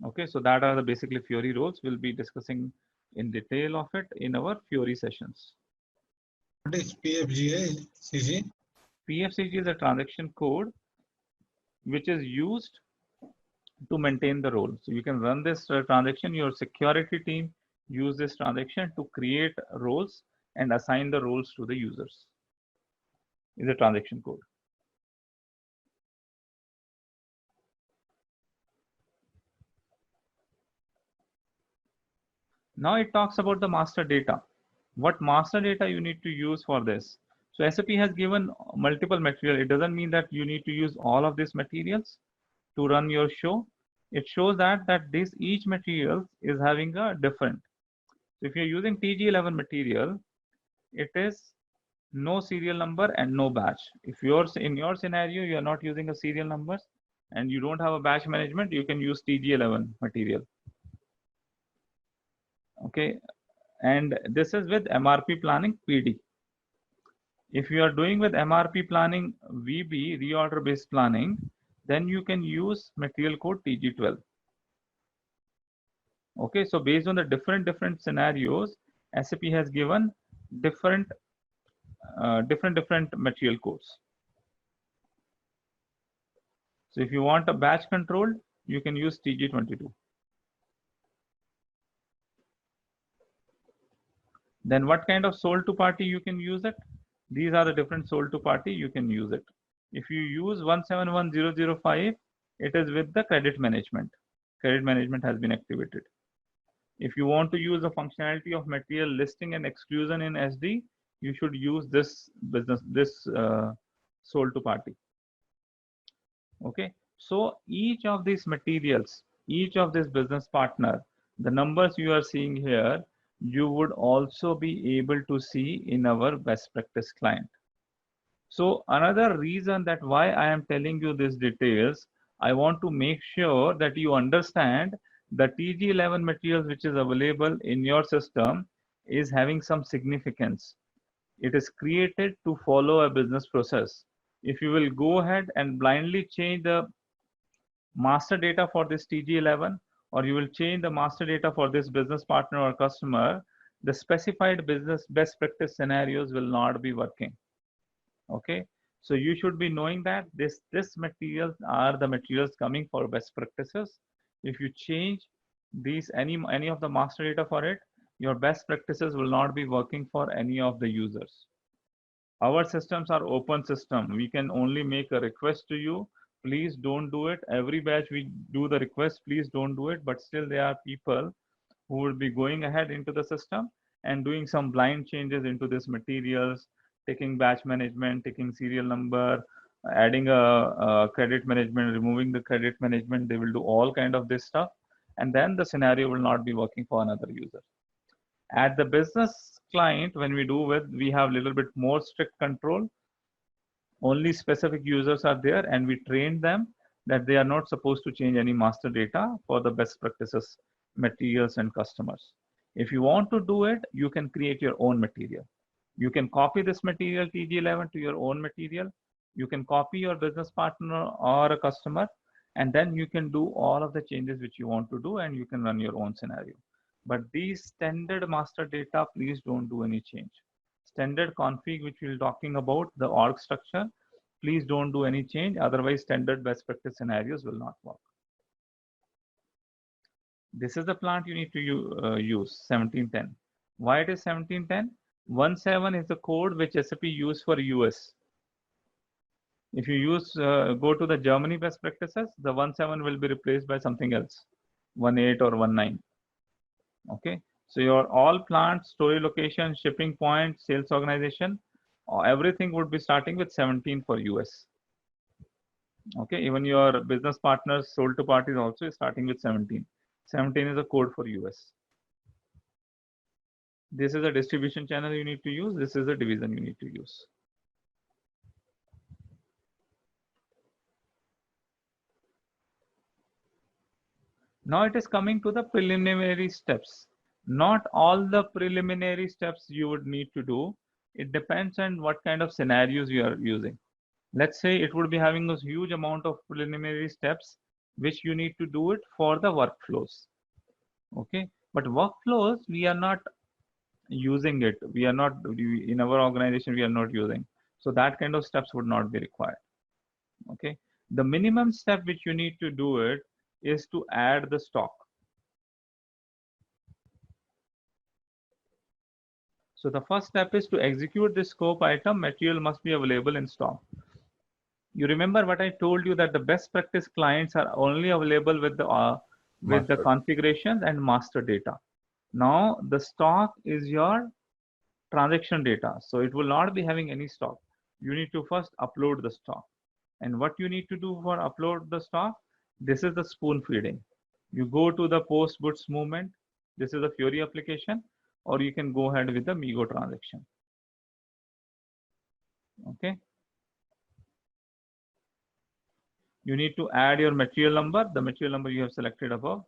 Okay, so that are the basically Fiori roles. We'll be discussing in detail of it in our Fiori sessions. What is PFGA CG? PFCG is a transaction code which is used to maintain the role. So you can run this transaction, your security team use this transaction to create roles and assign the roles to the users. Is a transaction code. Now it talks about the master data. What master data you need to use for this? So SAP has given multiple material. It doesn't mean that you need to use all of these materials to run your show. It shows that this each material is having a different. So if you're using TG11 material, it is no serial number and no batch. If yours in your scenario you are not using a serial numbers and you don't have a batch management, you can use TG11 material. Okay, and this is with MRP planning PD. If you are doing with MRP planning VB, reorder based planning, then you can use material code TG12. Okay, so based on the different scenarios, SAP has given different material codes. So if you want a batch control, you can use TG22. Then what kind of sold to party you can use it? These are the different sold to party you can use it. If you use 171005, it is with the credit management. Credit management has been activated. If you want to use the functionality of material listing and exclusion in SD, you should use this sold to party. Okay, so each of these materials, each of this business partner, the numbers you are seeing here, you would also be able to see in our best practice client. So another reason that why I am telling you these details, I want to make sure that you understand the TG11 materials which is available in your system is having some significance. It is created to follow a business process. If you will go ahead and blindly change the master data for this TG11, or you will change the master data for this business partner or customer, the specified business best practice scenarios will not be working. Okay, so you should be knowing that this materials are the materials coming for best practices. If you change these any of the master data for it, your best practices will not be working for any of the users. Our systems are open system. We can only make a request to you. Please don't do it. Every batch we do the request, please don't do it. But still there are people who will be going ahead into the system and doing some blind changes into this materials, taking batch management, taking serial number, adding a credit management, removing the credit management. They will do all kind of this stuff. And then the scenario will not be working for another user. At the business client, when we do with, we have a little bit more strict control. Only specific users are there, and we train them that they are not supposed to change any master data for the best practices materials and customers. If you want to do it, you can create your own material. You can copy this material TG11 to your own material. You can copy your business partner or a customer, and then you can do all of the changes which you want to do, and you can run your own scenario. But these standard master data, please don't do any change. Standard config, which we're talking about, the org structure, please don't do any change. Otherwise, standard best practice scenarios will not work. This is the plant you need to use, 1710. Why it is 1710? 17 is the code which SAP used for US. If you use go to the Germany best practices, the 17 will be replaced by something else, 18 or 19. Okay, so your all plant, story location, shipping point, sales organization, everything would be starting with 17 for US. Okay, even your business partners sold to parties also is starting with 17. 17 is a code for US. This is a distribution channel you need to use. This is a division you need to use. Now it is coming to the preliminary steps. Not all the preliminary steps you would need to do. It depends on what kind of scenarios you are using. Let's say it would be having a huge amount of preliminary steps, which you need to do it for the workflows. Okay, but workflows, we are not using it. We are not, in our organization, we are not using. So that kind of steps would not be required. Okay, the minimum step which you need to do it is to add the stock. So the first step is to execute the scope item. Material must be available in stock. You remember what I told you, that the best practice clients are only available with the configurations and master data. Now the stock is your transaction data, so it will not be having any stock. You need to first upload the stock. And what you need to do for upload the stock, this is the spoon feeding. You go to the post goods movement. This is a Fiori application, or you can go ahead with the Migo transaction. Okay. You need to add your material number, the material number you have selected above.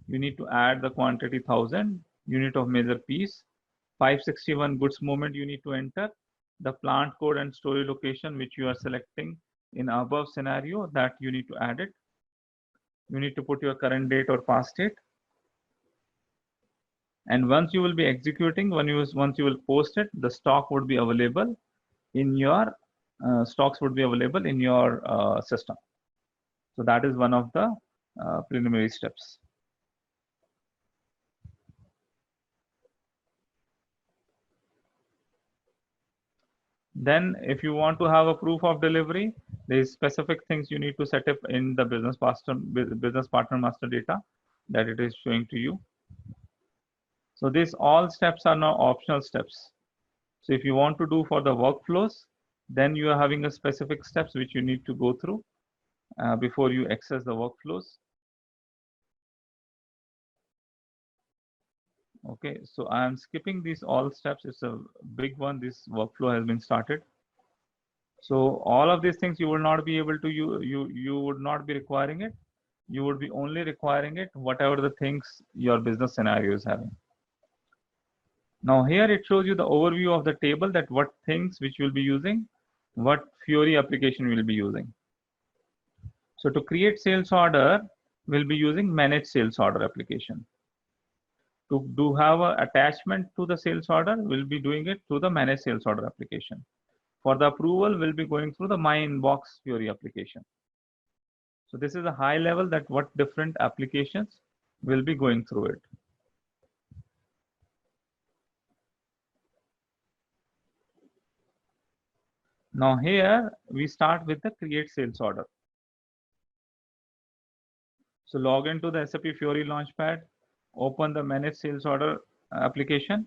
You need to add the quantity 1000, unit of measure piece, 561 goods movement you need to enter, the plant code and story location which you are selecting in above scenario, that you need to add it. You need to put your current date or past date. And once you will be executing, once you will post it, the stock would be available in your stocks would be available in your system. So that is one of the preliminary steps. Then if you want to have a proof of delivery, there is specific things you need to set up in the business partner master data that it is showing to you. So these all steps are now optional steps. So if you want to do for the workflows, then you are having a specific steps which you need to go through before you access the workflows. Okay, so I am skipping these all steps. It's a big one. This workflow has been started. So all of these things you will not be able to, you would not be requiring it. You would be only requiring it whatever the things your business scenario is having. Now here it shows you the overview of the table, that what things which you'll be using, what Fiori application will be using. So to create sales order, we'll be using manage sales order application. To do have a attachment to the sales order, we'll be doing it through the manage sales order application. For the approval, we'll be going through the my inbox Fiori application. So this is a high level that what different applications will be going through it. Now here we start with the create sales order. So log into the SAP Fiori Launchpad, open the manage sales order application,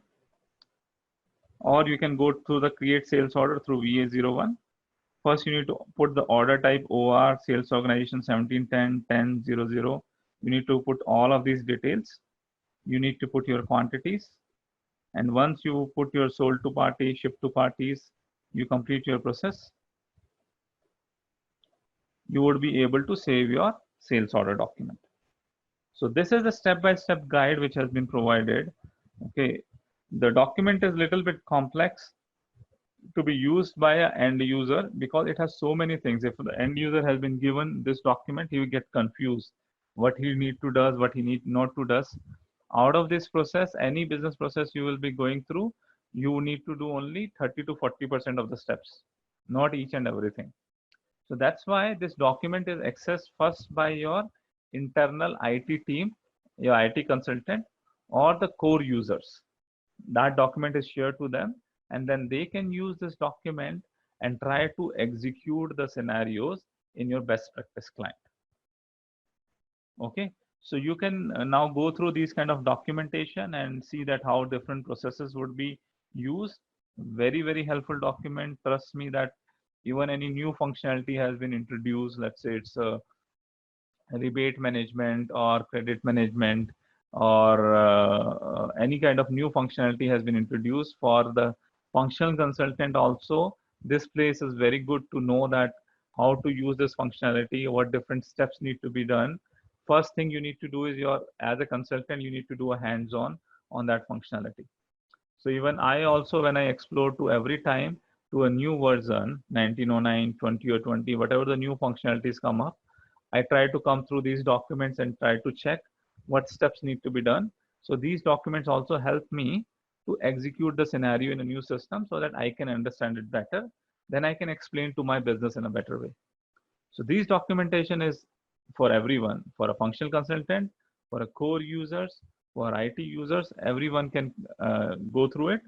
or you can go through the create sales order through VA01. First, you need to put the order type OR sales organization 1710-1000. You need to put all of these details. You need to put your quantities. And once you put your sold to party, ship to parties, you complete your process, you would be able to save your sales order document. So this is a step-by-step guide which has been provided. Okay, the document is a little bit complex to be used by an end user because it has so many things. If the end user has been given this document, he will get confused what he need to does, what he need not to does. Out of this process, any business process you will be going through, you need to do only 30 to 40% of the steps, not each and everything. So that's why this document is accessed first by your internal IT team, your IT consultant, or the core users. That document is shared to them, and then they can use this document and try to execute the scenarios in your best practice client. Okay, so you can now go through these kind of documentation and see that how different processes would be used. Very, very helpful document. Trust me that even any new functionality has been introduced, let's say it's a rebate management or credit management, or any kind of new functionality has been introduced for the functional consultant also. This place is very good to know that how to use this functionality, what different steps need to be done. First thing you need to do is as a consultant, you need to do a hands-on on that functionality. So even I also, when I explore to every time to a new version, 1909, 20 or 20, whatever the new functionalities come up, I try to come through these documents and try to check what steps need to be done. So these documents also help me to execute the scenario in a new system so that I can understand it better. Then I can explain to my business in a better way. So these documentation is for everyone, for a functional consultant, for a core users, for IT users, everyone can go through it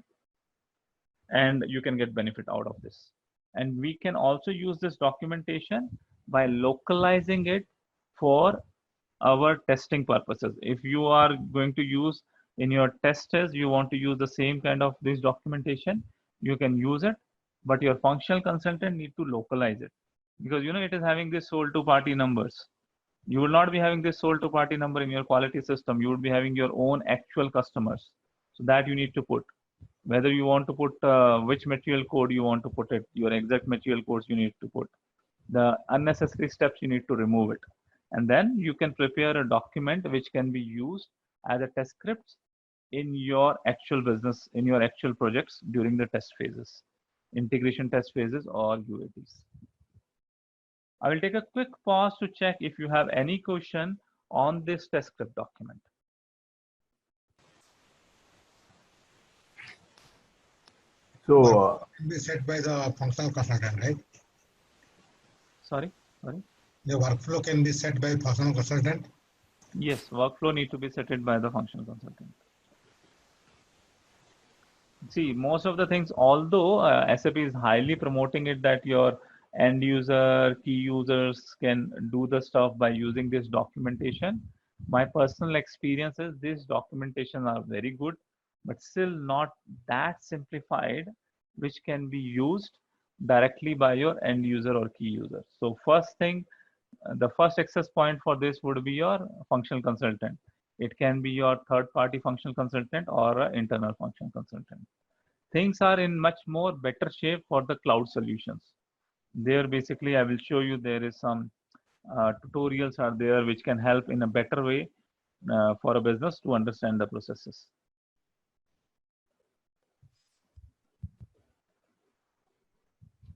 and you can get benefit out of this. And we can also use this documentation by localizing it for our testing purposes. If you are going to use in your testers, you want to use the same kind of this documentation, you can use it, but your functional consultant need to localize it because it is having this sold to party numbers. You will not be having this sold to party number in your quality system. You would be having your own actual customers. So that you need to put. Whether you want to put which material code you want to put it, your exact material codes you need to put. The unnecessary steps you need to remove it. And then you can prepare a document which can be used as a test scripts in your actual business, in your actual projects during the test phases, integration test phases or UATs. I will take a quick pause to check if you have any question on this test script document. So Can be set by the functional consultant, right? Sorry. The workflow can be set by functional consultant. Yes, workflow need to be set by the functional consultant. See, most of the things, although SAP is highly promoting it that your end user, key users can do the stuff by using this documentation. My personal experience is these documentation are very good, but still not that simplified, which can be used directly by your end user or key user. So first thing, the first access point for this would be your functional consultant. It can be your third-party functional consultant or an internal functional consultant. Things are in much more better shape for the cloud solutions. There basically I will show you there is some tutorials are there which can help in a better way for a business to understand the processes.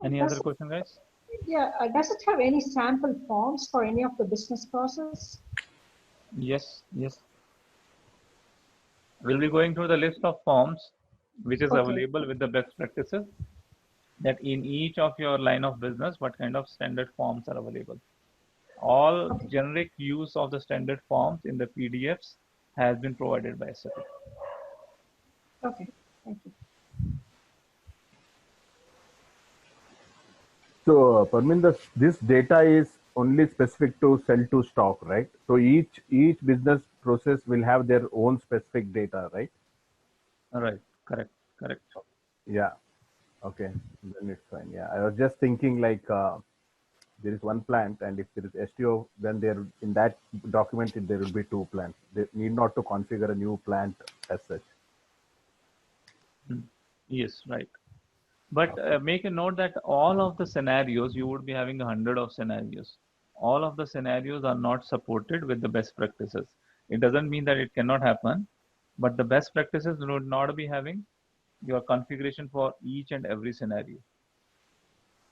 Any other question, guys? Yeah, does it have any sample forms for any of the business process? Yes, yes. We'll be going through the list of forms which is available with the best practices, that in each of your line of business, what kind of standard forms are available. All generic use of the standard forms in the PDFs has been provided by SAP. Okay, thank you. So, Parminder, this data is only specific to sell to stock, right? So each business process will have their own specific data, right? Right, correct. Yeah. Okay, then it's fine. Yeah, I was just thinking like there is one plant, and if there is STO, then there in that document there will be two plants. They need not to configure a new plant as such. Yes, right. But make a note that all of the scenarios, you would be having 100 of scenarios. All of the scenarios are not supported with the best practices. It doesn't mean that it cannot happen, but the best practices would not be having your configuration for each and every scenario.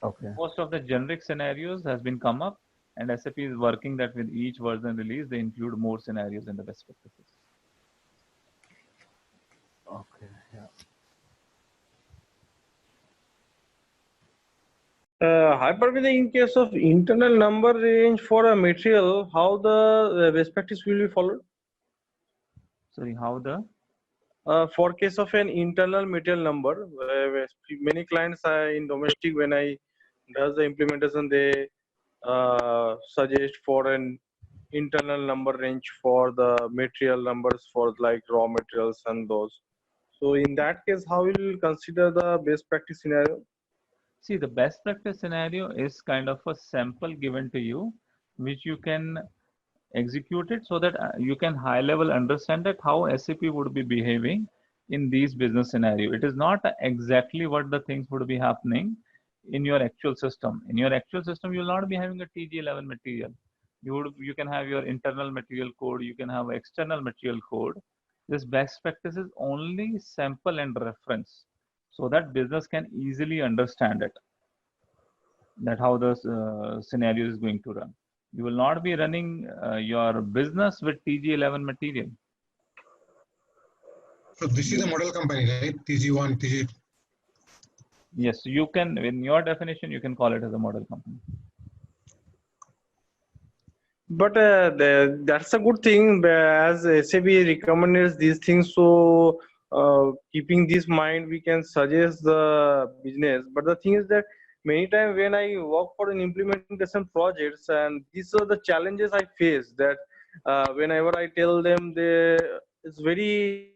Okay. Most of the generic scenarios has been come up, and SAP is working that with each version release, they include more scenarios in the best practices. Okay. Yeah. Hypervine, in case of internal number range for a material, how the best practice will be followed? Sorry, how the? For case of an internal material number, many clients are in domestic, when I does the implementation, they suggest for an internal number range for the material numbers for like raw materials and those. So in that case, how will you consider the best practice scenario? See, the best practice scenario is kind of a sample given to you, which you can execute it so that you can high level understand that how SAP would be behaving in these business scenario. It is not exactly what the things would be happening in your actual system. In your actual system, you will not be having a TG11 material. You can have your internal material code, you can have external material code. This best practice is only sample and reference, so that business can easily understand it, that how the scenario is going to run. You will not be running your business with TG11 material. So this is a model company, right? TG1, TG. Yes, you can, in your definition, you can call it as a model company. But that's a good thing, as SAP recommends these things. So keeping this mind, we can suggest the business. But the thing is that many times when I work for an implementation projects, and these are the challenges I face, that whenever I tell them, it's very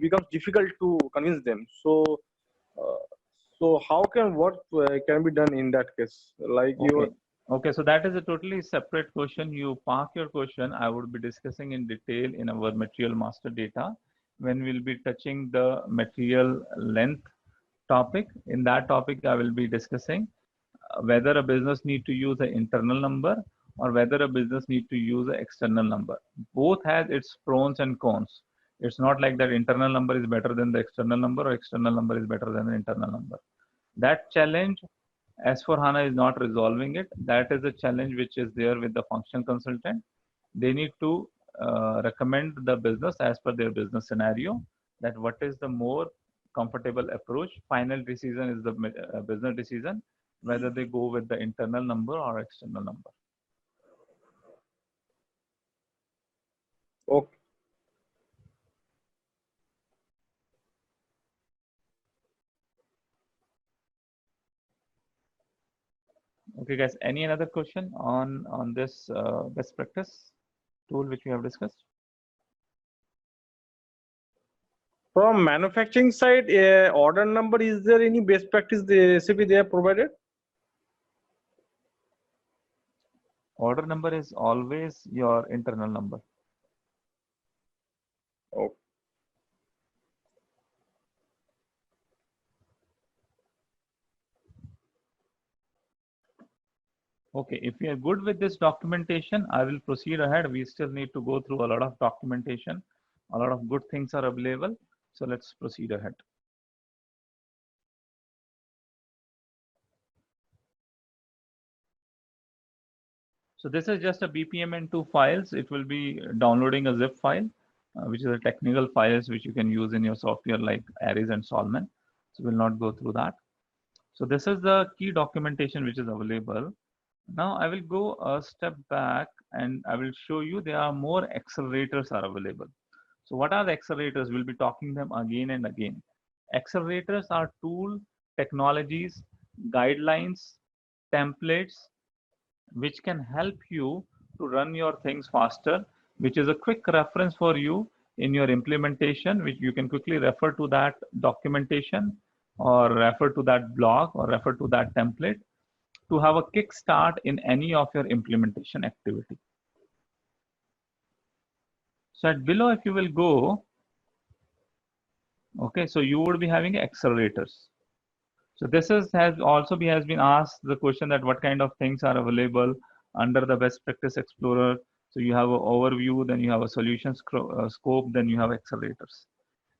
becomes difficult to convince them. So so how can what can be done in that case? Like Okay. Okay, so that is a totally separate question. You park your question. I would be discussing in detail in our material master data when we'll be touching the material length topic. In that topic, I will be discussing whether a business need to use an internal number or whether a business need to use an external number. Both has its pros and cons. It's not like that internal number is better than the external number or external number is better than the internal number. That challenge, S4HANA is not resolving it. That is a challenge which is there with the functional consultant. They need to recommend the business as per their business scenario, that what is the more comfortable approach. Final decision is the business decision, whether they go with the internal number or external number. okay. Okay, guys, any another question on this best practice tool which we have discussed? From manufacturing side, order number, is there any best practice the SAP they have provided? Order number is always your internal number. Okay. Okay, if we are good with this documentation, I will proceed ahead. We still need to go through a lot of documentation. A lot of good things are available. So let's proceed ahead. So this is just a BPMN2 files. It will be downloading a zip file, which is a technical files which you can use in your software like Aries and Solman. So we'll not go through that. So this is the key documentation which is available. Now I will go a step back and I will show you there are more accelerators are available. So what are the accelerators? We'll be talking them again and again. Accelerators are tool, technologies, guidelines, templates, which can help you to run your things faster, which is a quick reference for you in your implementation, which you can quickly refer to that documentation or refer to that blog or refer to that template to have a kickstart in any of your implementation activity. So at below, if you will go, okay, so you would be having accelerators. So this has been asked the question that what kind of things are available under the best practice explorer. So you have an overview, then you have a solution scope, then you have accelerators,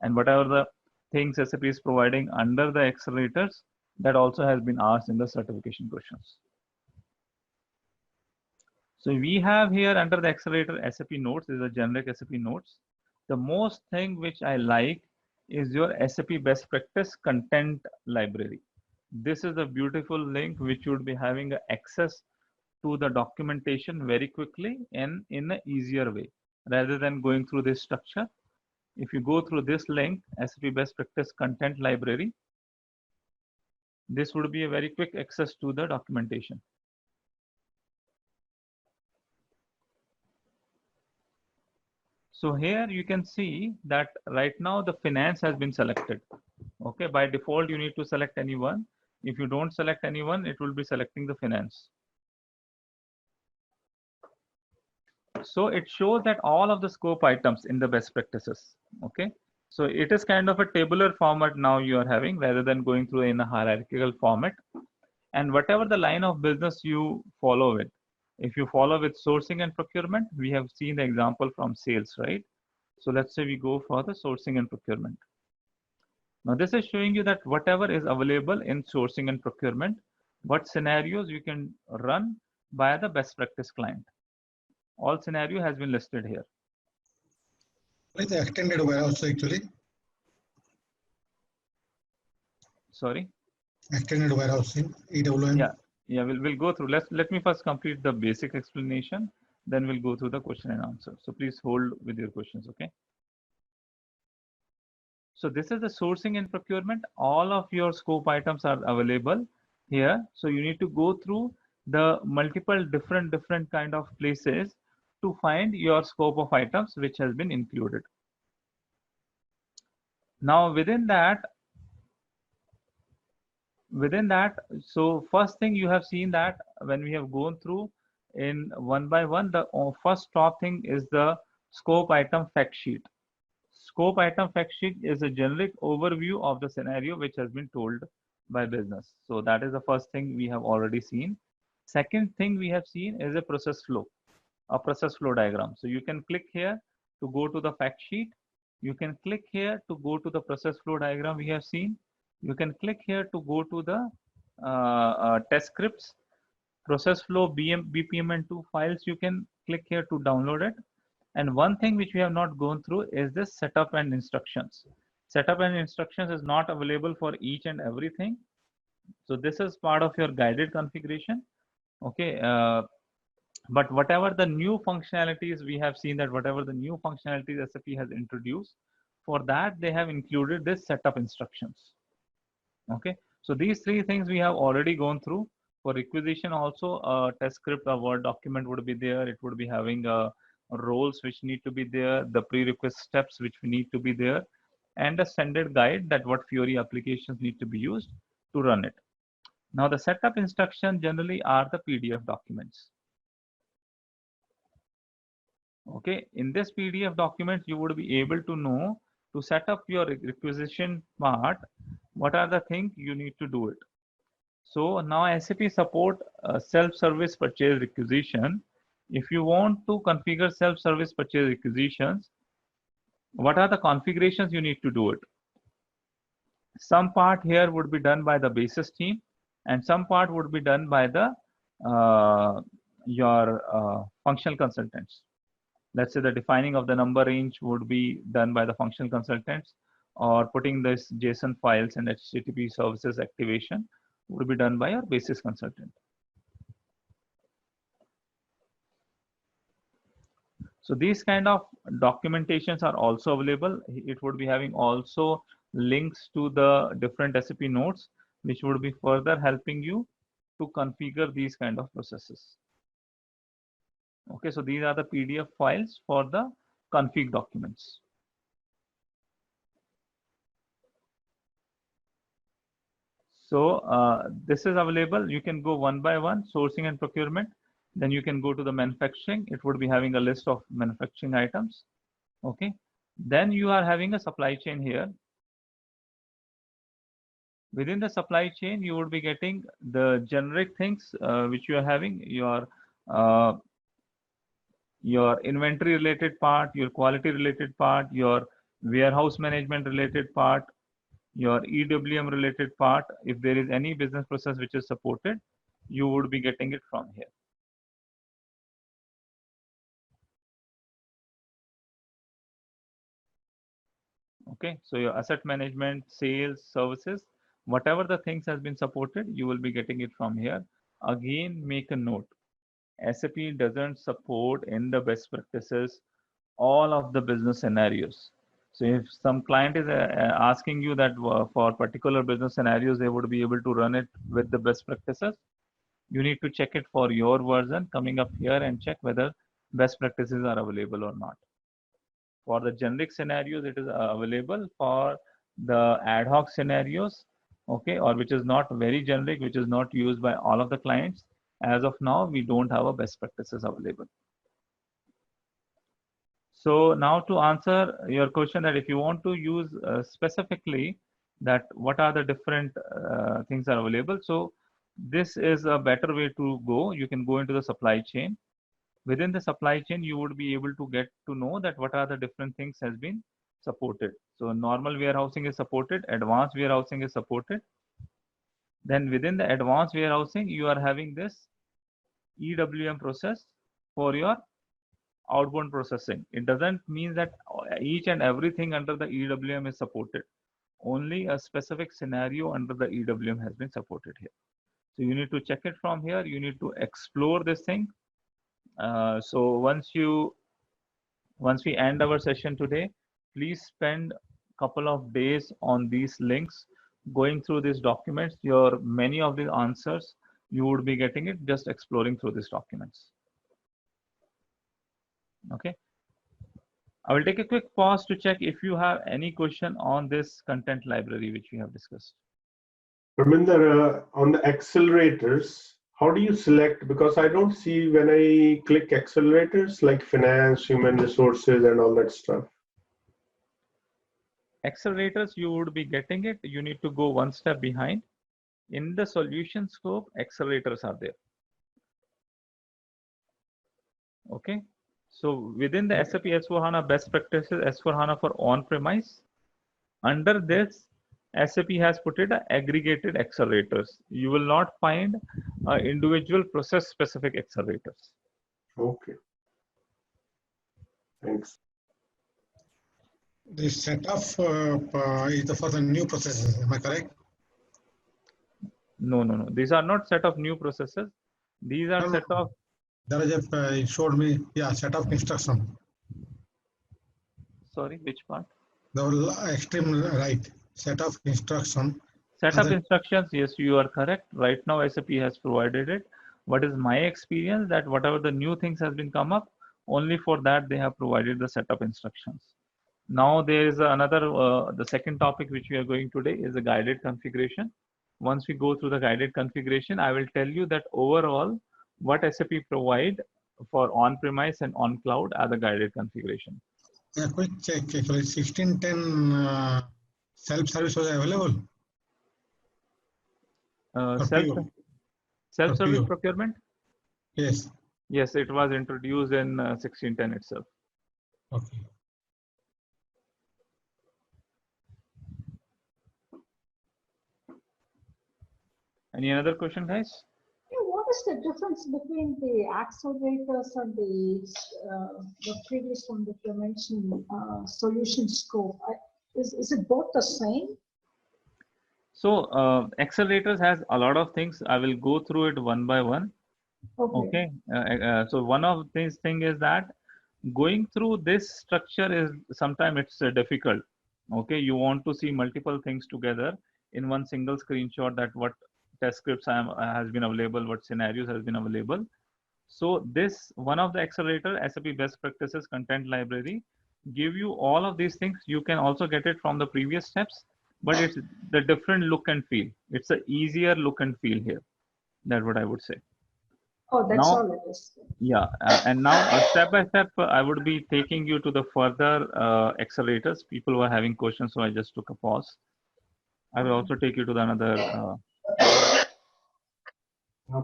and whatever the things SAP is providing under the accelerators, that also has been asked in the certification questions. So we have here under the accelerator SAP notes is a generic SAP notes. The most thing which I like is your SAP best practice content library. This is a beautiful link which would be having access to the documentation very quickly and in an easier way rather than going through this structure. If you go through this link, SAP best practice content library, this would be a very quick access to the documentation. So here you can see that right now the finance has been selected. Okay, by default you need to select anyone. If you don't select anyone, it will be selecting the finance. So it shows that all of the scope items in the best practices. Okay, so it is kind of a tabular format now you are having rather than going through in a hierarchical format. And whatever the line of business you follow with, if you follow with sourcing and procurement, we have seen the example from sales, right? So let's say we go for the sourcing and procurement. Now this is showing you that whatever is available in sourcing and procurement, what scenarios you can run by the best practice client. All scenario has been listed here. What is the extended warehouse actually? Sorry? Extended warehousing, EWM. Yeah, we'll go through. Let me first complete the basic explanation, then we'll go through the question and answer. So please hold with your questions, okay? So this is the sourcing and procurement. All of your scope items are available here. So you need to go through the multiple different kind of places to find your scope of items which has been included. Now within that, so first thing you have seen that when we have gone through in one by one, the first top thing is the scope item fact sheet. Scope item fact sheet is a generic overview of the scenario which has been told by business. So that is the first thing we have already seen. Second thing we have seen is a process flow diagram. So you can click here to go to the fact sheet. You can click here to go to the process flow diagram we have seen. You can click here to go to the test scripts, process flow BPMN2 files. You can click here to download it. And one thing which we have not gone through is this setup and instructions. Setup and instructions is not available for each and everything. So this is part of your guided configuration. Okay. But whatever the new functionalities we have seen that whatever the new functionalities SAP has introduced, for that they have included this setup instructions. Okay. So these three things we have already gone through. For requisition also, a test script, a Word document would be there. It would be having roles which need to be there, the prerequisite steps which need to be there, and a standard guide that what Fiori applications need to be used to run it. Now the setup instruction generally are the PDF documents. Okay, in this PDF document, you would be able to know to set up your requisition part, what are the things you need to do it. So now SAP support self-service purchase requisition. If you want to configure self-service purchase requisitions, what are the configurations you need to do it? Some part here would be done by the basis team, and some part would be done by the your functional consultants. Let's say the defining of the number range would be done by the functional consultants, or putting this JSON files and HTTP services activation would be done by your basis consultant. So these kind of documentations are also available. It would be having also links to the different SAP nodes, which would be further helping you to configure these kind of processes. Okay, so these are the PDF files for the config documents. So this is available. You can go one by one, sourcing and procurement. Then you can go to the manufacturing. It would be having a list of manufacturing items. Okay. Then you are having a supply chain here. Within the supply chain, you would be getting the generic things which you are having, your inventory related part, your quality related part, your warehouse management related part, your EWM related part. If there is any business process which is supported, you would be getting it from here. Okay, so your asset management, sales, services, whatever the things has been supported, you will be getting it from here. Again, make a note. SAP doesn't support in the best practices all of the business scenarios. So if some client is asking you that for particular business scenarios, they would be able to run it with the best practices, you need to check it for your version, coming up here and check whether best practices are available or not. For the generic scenarios, it is available. For the ad hoc scenarios, okay, or which is not very generic, which is not used by all of the clients, as of now, we don't have a best practices available. So now to answer your question, that if you want to use specifically that what are the different things are available. So this is a better way to go. You can go into the supply chain. Within the supply chain, you would be able to get to know that what are the different things has been supported. So normal warehousing is supported, advanced warehousing is supported. Then within the advanced warehousing, you are having this EWM process for your outbound processing. It doesn't mean that each and everything under the EWM is supported. Only a specific scenario under the EWM has been supported here. So you need to check it from here. You need to explore this thing. So once we end our session today, please spend a couple of days on these links, going through these documents. Your many of the answers you would be getting it just exploring through these documents. Okay. I will take a quick pause to check if you have any question on this content library which we have discussed. Parminder, on the accelerators, how do you select? Because I don't see when I click accelerators like finance, human resources, and all that stuff. Accelerators, you would be getting it. You need to go one step behind. In the solution scope, accelerators are there. Okay. So within the SAP S/4HANA best practices, S/4HANA for on-premise, under this, SAP has put it aggregated accelerators. You will not find individual process-specific accelerators. Okay. Thanks. The setup is for the new processes. Am I correct? No. These are not set of new processes. These are set of. Darajat showed me, yeah, set of instruction. Sorry, which part? The extreme right, set of instruction. Set of instructions, yes, you are correct. Right now, SAP has provided it. What is my experience that whatever the new things has been come up, only for that they have provided the setup instructions. Now there is another, the second topic which we are going today is the guided configuration. Once we go through the guided configuration, I will tell you that overall what SAP provide for on-premise and on-cloud as a guided configuration. A quick check. Actually, 1610 self-service was available for Self PO. self-service PO. procurement. Yes. Yes, it was introduced in 1610 itself. Okay. Any other question, guys? What is the difference between the accelerators and the previous one that you mentioned, solution scope? Is it both the same? So accelerators has a lot of things. I will go through it one by one. Okay. So one of these thing is that going through this structure is sometimes it's difficult. Okay, you want to see multiple things together in one single screenshot, that what test scripts has been available, what scenarios has been available. So this one of the accelerator SAP best practices content library give you all of these things. You can also get it from the previous steps, but it's the different look and feel. It's a easier look and feel here. That's what I would say. Oh, that's Now, all it is. yeah, and now step by step, I would be taking you to the further accelerators. People were having questions, so I just took a pause. I will also take you to the another.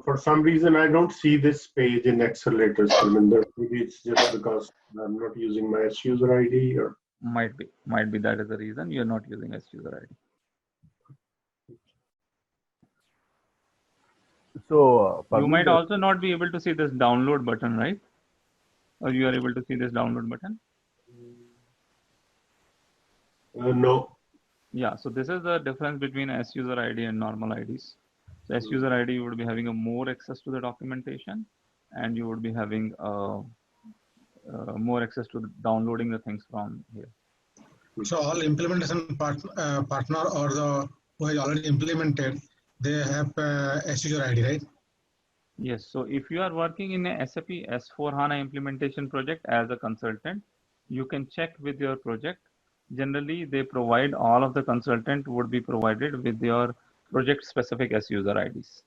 For some reason, I don't see this page in Accelerators, Parminder. Maybe it's just because I'm not using my S user ID or. Might be that is the reason you're not using S user ID. So you might also not be able to see this download button, right? Or you are able to see this download button? No. Yeah, so this is the difference between S user ID and normal IDs. So S user ID, you would be having a more access to the documentation, and you would be having more access to downloading the things from here. So all implementation partner or the who has already implemented, they have S user ID, right? Yes. So if you are working in a SAP S/4HANA implementation project as a consultant, you can check with your project. Generally, they provide all of the consultant would be provided with your project specific S user IDs.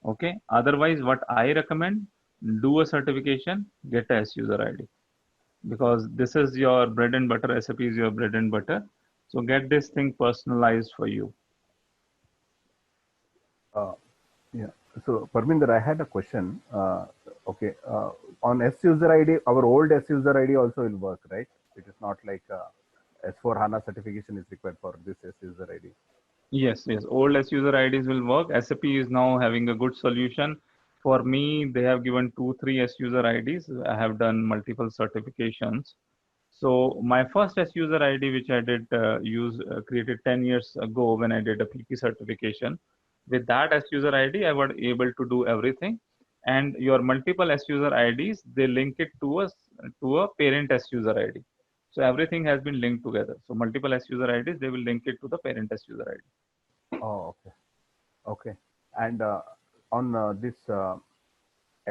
Okay. Otherwise, what I recommend, do a certification, get a S user ID, because this is your bread and butter. SAP is your bread and butter. So get this thing personalized for you. Yeah. So Parminder, I had a question. Okay. On S user ID, our old S user ID also will work, right? It is not like S4 HANA certification is required for this S user ID. Yes. Old S user IDs will work. SAP is now having a good solution. For me, they have given 2-3 S user IDs. I have done multiple certifications. So my first S user ID, which I did created 10 years ago when I did a PP certification. With that S user ID, I was able to do everything. And your multiple S user IDs, they link it to a parent S user ID. So everything has been linked together. So multiple S user IDs, they will link it to the parent S user ID. Oh, okay. Okay. And on this,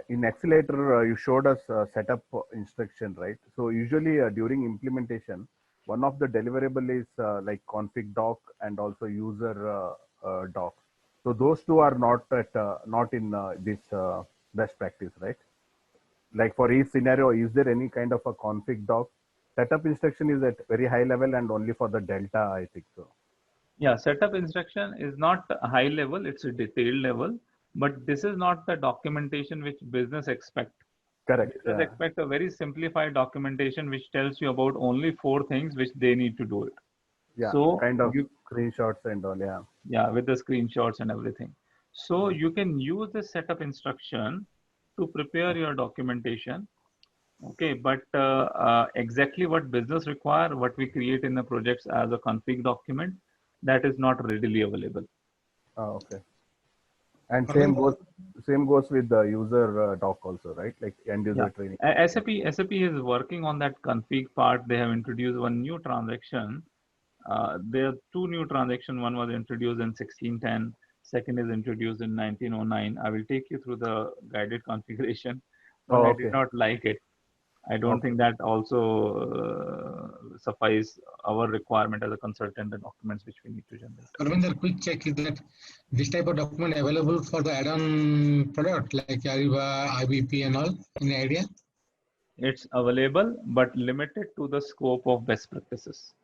in Accelerator, you showed us setup instruction, right? So usually during implementation, one of the deliverable is like config doc and also user doc. So those two are not in this best practice, right? Like for each scenario, is there any kind of a config doc? Setup instruction is at very high level and only for the delta, I think so. Yeah, setup instruction is not a high level, it's a detailed level, but this is not the documentation which business expect. Correct. Business expect a very simplified documentation which tells you about only 4 things which they need to do it. Yeah, So kind of screenshots and all, yeah. Yeah, with the screenshots and everything. So you can use the setup instruction to prepare your documentation. Okay, but exactly what business require, what we create in the projects as a config document, that is not readily available. Oh, okay. And same goes with the user doc also, right? Like end user training. SAP is working on that config part. They have introduced one new transaction. There are 2 new transactions. One was introduced in 1610. Second is introduced in 1909. I will take you through the guided configuration, but I did not like it. I don't Okay. think that also suffice our requirement as a consultant, the documents which we need to generate. Parvinder, quick check is that this type of document available for the add-on product like Ariba, IBP and all? Any idea? It's available, but limited to the scope of best practices.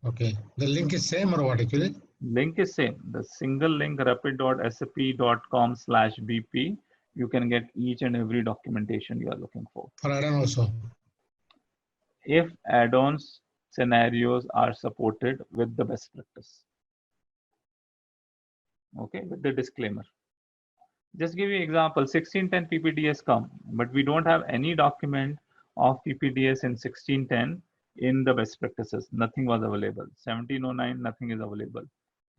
Okay. The link is same or what actually? Link is same. The single link rapid.sap.com/bp. You can get each and every documentation you are looking for. For add-on also. If add-ons scenarios are supported with the best practice. Okay, with the disclaimer. Just give you example, 1610 PPDS come, but we don't have any document of PPDS in 1610 in the best practices. Nothing was available. 1709, nothing is available.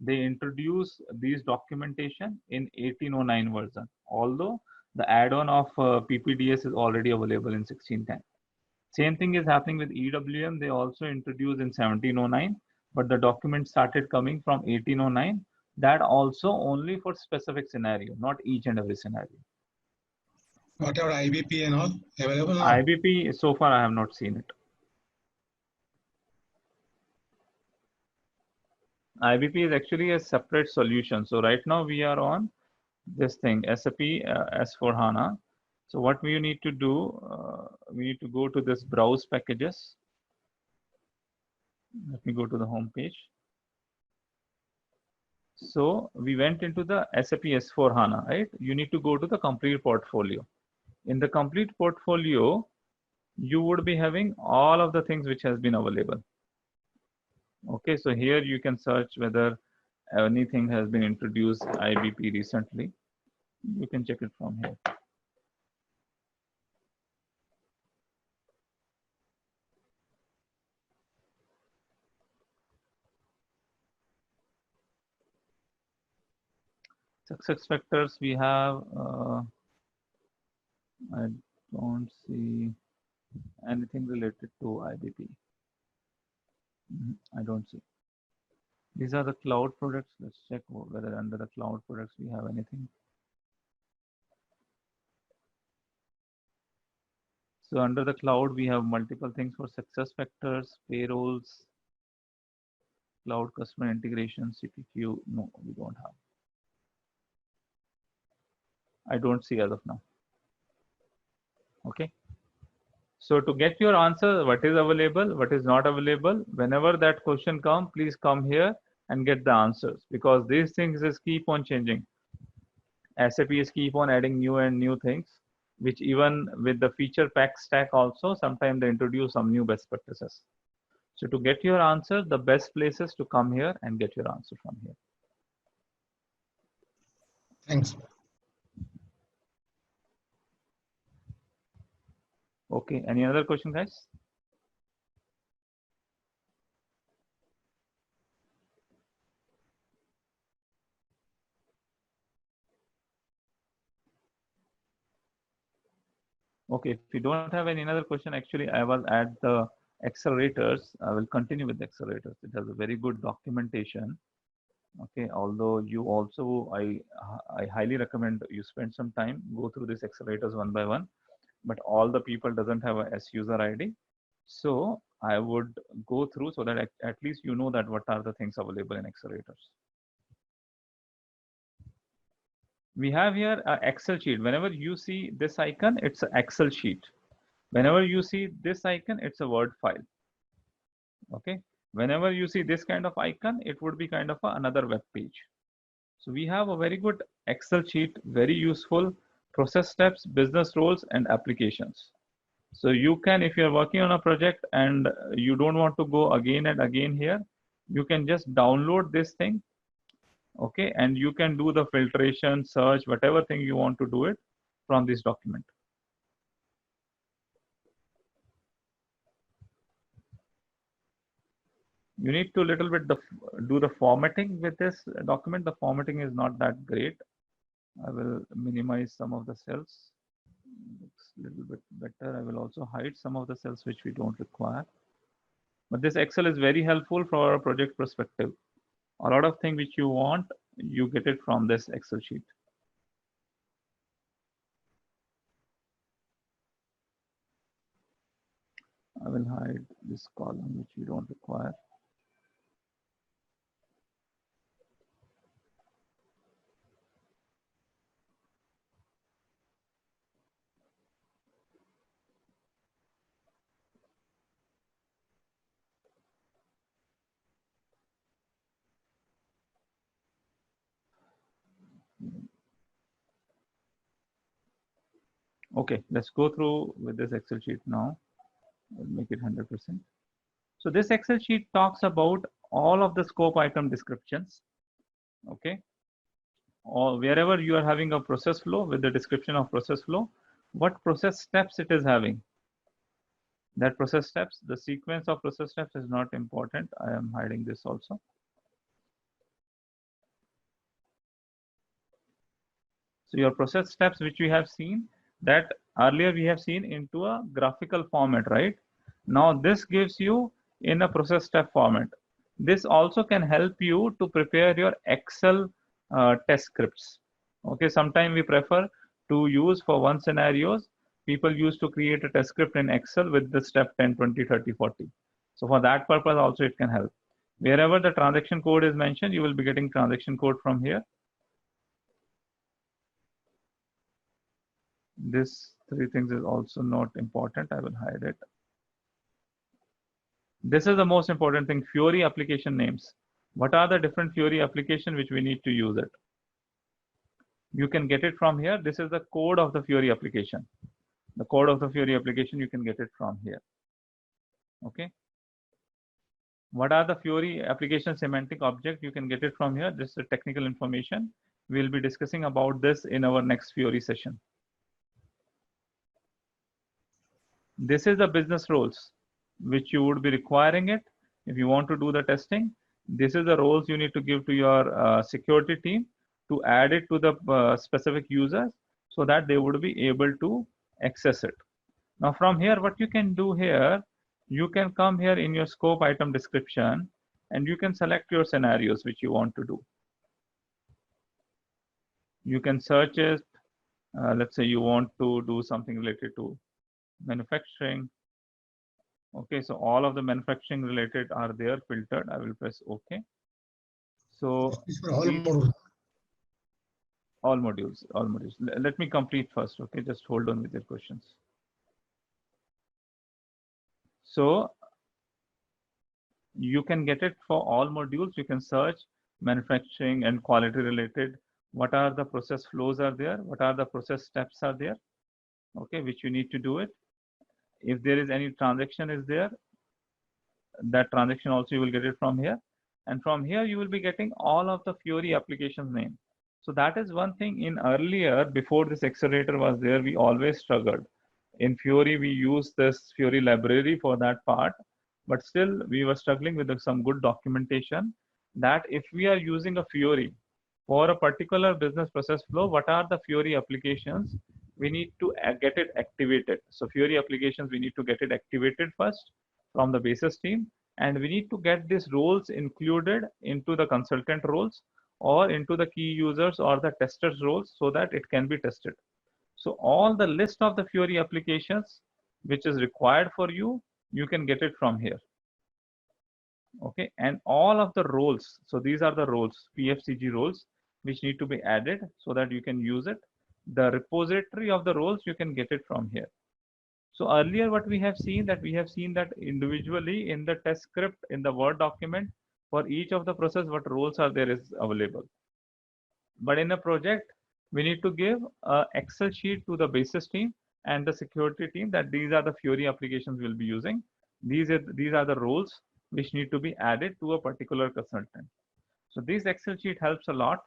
They introduce these documentation in 1809 version, although the add-on of PPDS is already available in 1610. Same thing is happening with EWM. They also introduced in 1709, but the document started coming from 1809. That also only for specific scenario, not each and every scenario. What about IBP and all available now? IBP, so far I have not seen it. IBP is actually a separate solution. So right now we are on this thing, SAP S4HANA. So what we need to do, we need to go to this browse packages. Let me go to the home page. So we went into the SAP S4HANA, right? You need to go to the complete portfolio. In the complete portfolio, you would be having all of the things which has been available. Okay, so here you can search whether anything has been introduced IBP recently. You can check it from here. Success factors we have, I don't see anything related to IBP. I don't see. These are the cloud products. Let's check whether under the cloud products we have anything. So under the cloud, we have multiple things for success factors, payrolls, cloud customer integration, CPQ. No, we don't have. I don't see as of now. Okay. So to get your answer, what is available, what is not available, whenever that question comes, please come here and get the answers, because these things is keep on changing. SAP is keep on adding new and new things, which even with the feature pack stack also, sometimes they introduce some new best practices. So to get your answer, the best place is to come here and get your answer from here. Thanks. Okay, any other question, guys? Okay, if you don't have any other question, actually, I was at the accelerators. I will continue with the accelerators. It has a very good documentation. Okay, although you also, I highly recommend you spend some time, go through these accelerators one by one, but all the people doesn't have a S user ID. So I would go through so that at least you know that what are the things available in accelerators. We have here an Excel sheet. Whenever you see this icon, it's an Excel sheet. Whenever you see this icon, it's a Word file. Okay. Whenever you see this kind of icon, it would be kind of another web page. So we have a very good Excel sheet, very useful process steps, business roles, and applications. So you can, if you're working on a project and you don't want to go again and again here, you can just download this thing. Okay, and you can do the filtration, search, whatever thing you want to do it from this document. You need to little bit do the formatting with this document. The formatting is not that great. I will minimize some of the cells. Looks a little bit better. I will also hide some of the cells which we don't require. But this Excel is very helpful for a project perspective. A lot of things which you want, you get it from this Excel sheet. will hide this column which we don't require. Okay, let's go through with this Excel sheet now. I'll make it 100%. So this Excel sheet talks about all of the scope item descriptions. Okay, or wherever you are having a process flow with the description of process flow, what process steps it is having. That process steps, the sequence of process steps is not important. I am hiding this also. So your process steps which we have seen, that earlier we have seen into a graphical format, right? Now this gives you in a process step format. This also can help you to prepare your Excel test scripts. Okay, sometimes we prefer to use for one scenarios, people used to create a test script in Excel with the step 10, 20, 30, 40. So for that purpose also it can help. Wherever the transaction code is mentioned, you will be getting transaction code from here. This three things is also not important. I will hide it. This is the most important thing, Fiori application names. What are the different Fiori application which we need to use it? You can get it from here. This is the code of the Fiori application. The code of the Fiori application, you can get it from here. Okay. What are the Fiori application semantic object? You can get it from here. This is the technical information. We'll be discussing about this in our next Fiori session. This is the business roles which you would be requiring it if you want to do the testing. This is the roles you need to give to your security team to add it to the specific users so that they would be able to access it. Now from here, what you can do here, you can come here in your scope item description and you can select your scenarios which you want to do. You can search it. Let's say you want to do something related to manufacturing. Okay, so all of the manufacturing related are there filtered. I will press OK. So all modules. Let me complete first. Okay, just hold on with your questions. So you can get it for all modules. You can search manufacturing and quality related. What are the process flows are there? What are the process steps are there? Okay, which you need to do it. If there is any transaction is there, that transaction also you will get it from here. And from here you will be getting all of the Fiori applications name. So that is one thing in earlier, before this accelerator was there, we always struggled. In Fiori, we use this Fiori library for that part, but still we were struggling with some good documentation that if we are using a Fiori for a particular business process flow, what are the Fiori applications? We need to get it activated. So Fiori applications, we need to get it activated first from the basis team, and we need to get these roles included into the consultant roles or into the key users or the testers roles so that it can be tested. So all the list of the Fiori applications which is required for you, you can get it from here. Okay, and all of the roles, so these are the roles, PFCG roles, which need to be added so that you can use it. The repository of the roles, you can get it from here. So earlier what we have seen that individually in the test script in the Word document for each of the process what roles are there is available. But in a project, we need to give an Excel sheet to the basis team and the security team that these are the Fiori applications we'll be using. These are the roles which need to be added to a particular consultant. So this Excel sheet helps a lot.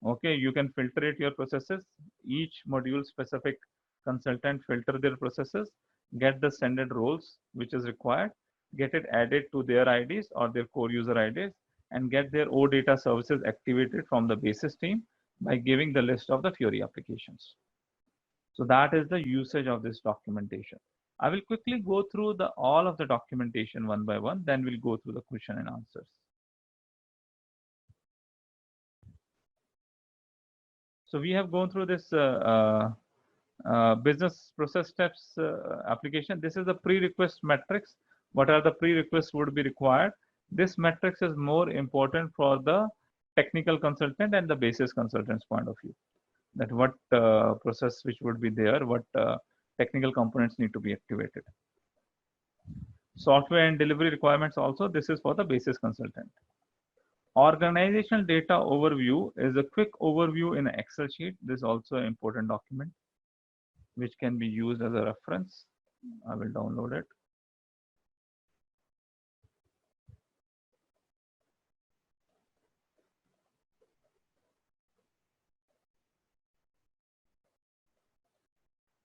Okay, you can filter it your processes. Each module specific consultant filter their processes, get the standard roles which is required, get it added to their IDs or their core user IDs, and get their OData services activated from the basis team by giving the list of the Fiori applications. So that is the usage of this documentation. I will quickly go through all of the documentation one by one, then we'll go through the question and answers. So we have gone through this business process steps application. This is the pre-request metrics. What are the pre-requests would be required? This metrics is more important for the technical consultant and the basis consultant's point of view. That what process which would be there, what technical components need to be activated. Software and delivery requirements also, this is for the basis consultant. Organizational data overview is a quick overview in an Excel sheet. This is also an important document which can be used as a reference. I will download it.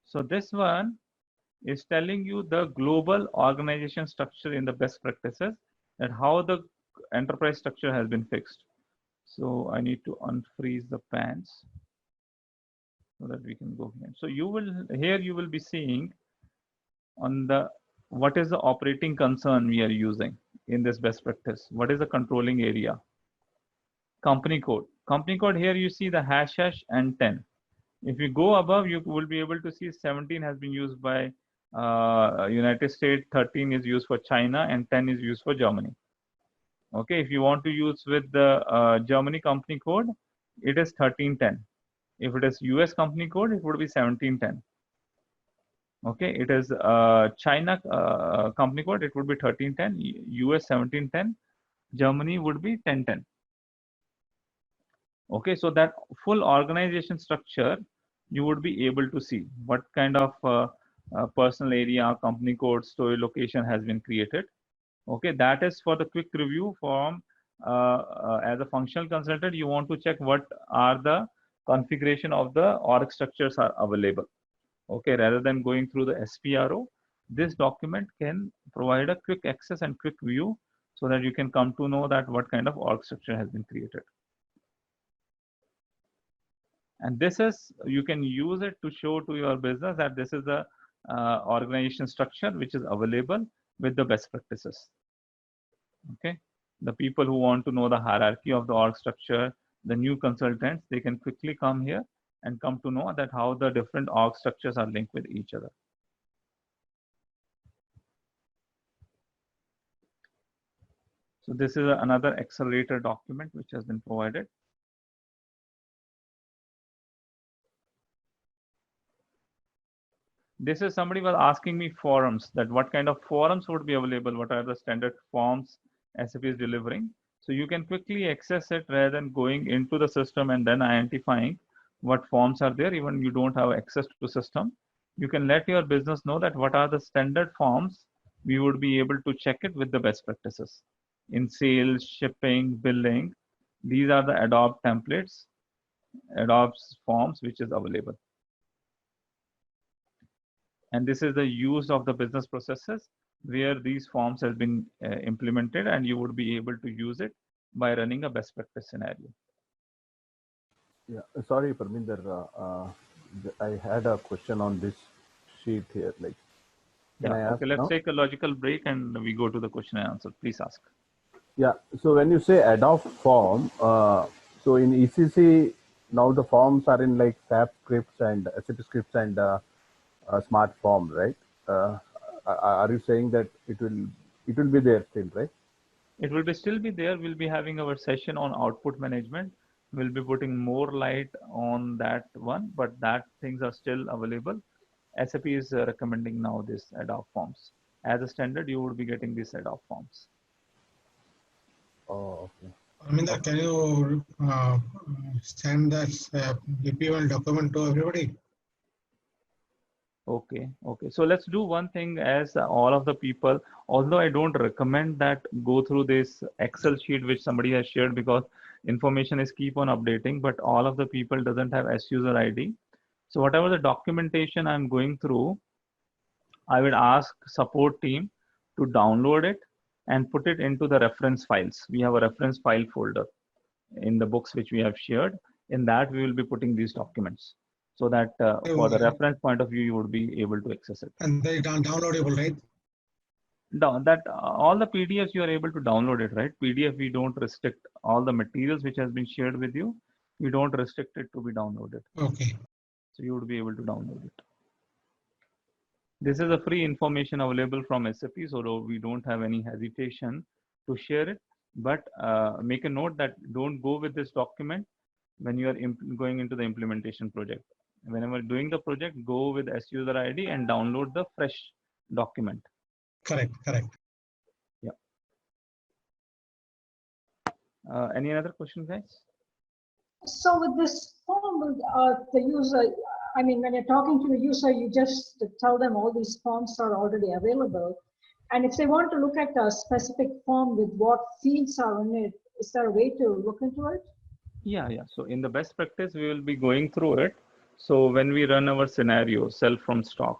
So this one is telling you the global organization structure in the best practices and how the enterprise structure has been fixed. So I need to unfreeze the pans so that we can go here. So you will be seeing on the what is the operating concern we are using in this best practice. What is the controlling area? Company code. Company code, here you see the hash and 10. If you go above, you will be able to see 17 has been used by United States, 13 is used for China, and 10 is used for Germany. Okay, if you want to use with the Germany company code, it is 1310. If it is US company code, it would be 1710. Okay, it is China company code, it would be 1310, US 1710, Germany would be 1010. Okay, so that full organization structure, you would be able to see what kind of personal area, company code, storage location has been created. Okay, that is for the quick review from as a functional consultant, you want to check what are the configuration of the org structures are available. Okay, rather than going through the SPRO, this document can provide a quick access and quick view so that you can come to know that what kind of org structure has been created. And this is, you can use it to show to your business that this is the organization structure which is available with the best practices. Okay, the people who want to know the hierarchy of the org structure, the new consultants, they can quickly come here and come to know that how the different org structures are linked with each other. So this is another accelerator document which has been provided. This is somebody was asking me forums, that what kind of forums would be available, what are the standard forms SAP is delivering. So you can quickly access it rather than going into the system and then identifying what forms are there. Even you don't have access to system, you can let your business know that what are the standard forms. We would be able to check it with the best practices in sales, shipping, billing. These are the Adobe templates, Adobe forms which is available. And this is the use of the business processes where these forms has been implemented, and you would be able to use it by running a best practice scenario. Yeah, sorry, Parminder. I had a question on this sheet here. Like, can I ask okay, let's now? take a logical break and we go to the question and answer. Please ask. Yeah, so when you say adopt form, so in ECC, now the forms are in like SAP scripts and SAP scripts and smart form, right? Are you saying that it will be there still, right? It will still be there. We'll be having our session on output management. We'll be putting more light on that one, but that things are still available. SAP is recommending now this adopt forms. As a standard, you would be getting these adopt forms. Oh, okay. Arminda, can you send that DPL document to everybody? Okay. So let's do one thing as all of the people, although I don't recommend that go through this Excel sheet which somebody has shared because information is keep on updating, but all of the people doesn't have S user ID. So whatever the documentation I'm going through, I would ask support team to download it and put it into the reference files. We have a reference file folder in the books which we have shared. In that, we will be putting these documents so that for the reference point of view, you would be able to access it. And they downloadable, right? All the PDFs you are able to download it, right? PDF, we don't restrict all the materials which has been shared with you. We don't restrict it to be downloaded. Okay. So you would be able to download it. This is a free information available from SAP, so we don't have any hesitation to share it. But make a note that don't go with this document when you are going into the implementation project. Whenever doing the project, go with SUser ID and download the fresh document. Correct. Yeah. Any other question, guys? So with this form, the user, I mean, when you're talking to the user, you just tell them all these forms are already available. And if they want to look at a specific form with what fields are in it, is there a way to look into it? Yeah. So in the best practice, we will be going through it. So when we run our scenario, sell from stock,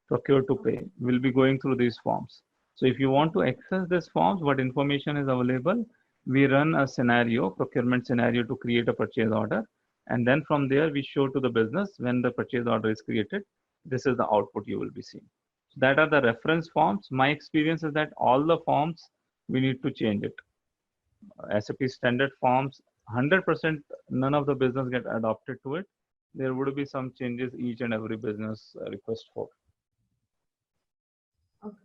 procure to pay, we'll be going through these forms. So if you want to access these forms, what information is available, we run a scenario, procurement scenario to create a purchase order. And then from there, we show to the business when the purchase order is created, this is the output you will be seeing. So that are the reference forms. My experience is that all the forms, we need to change it. SAP standard forms, 100%, none of the business get adopted to it. There would be some changes each and every business request for. Okay.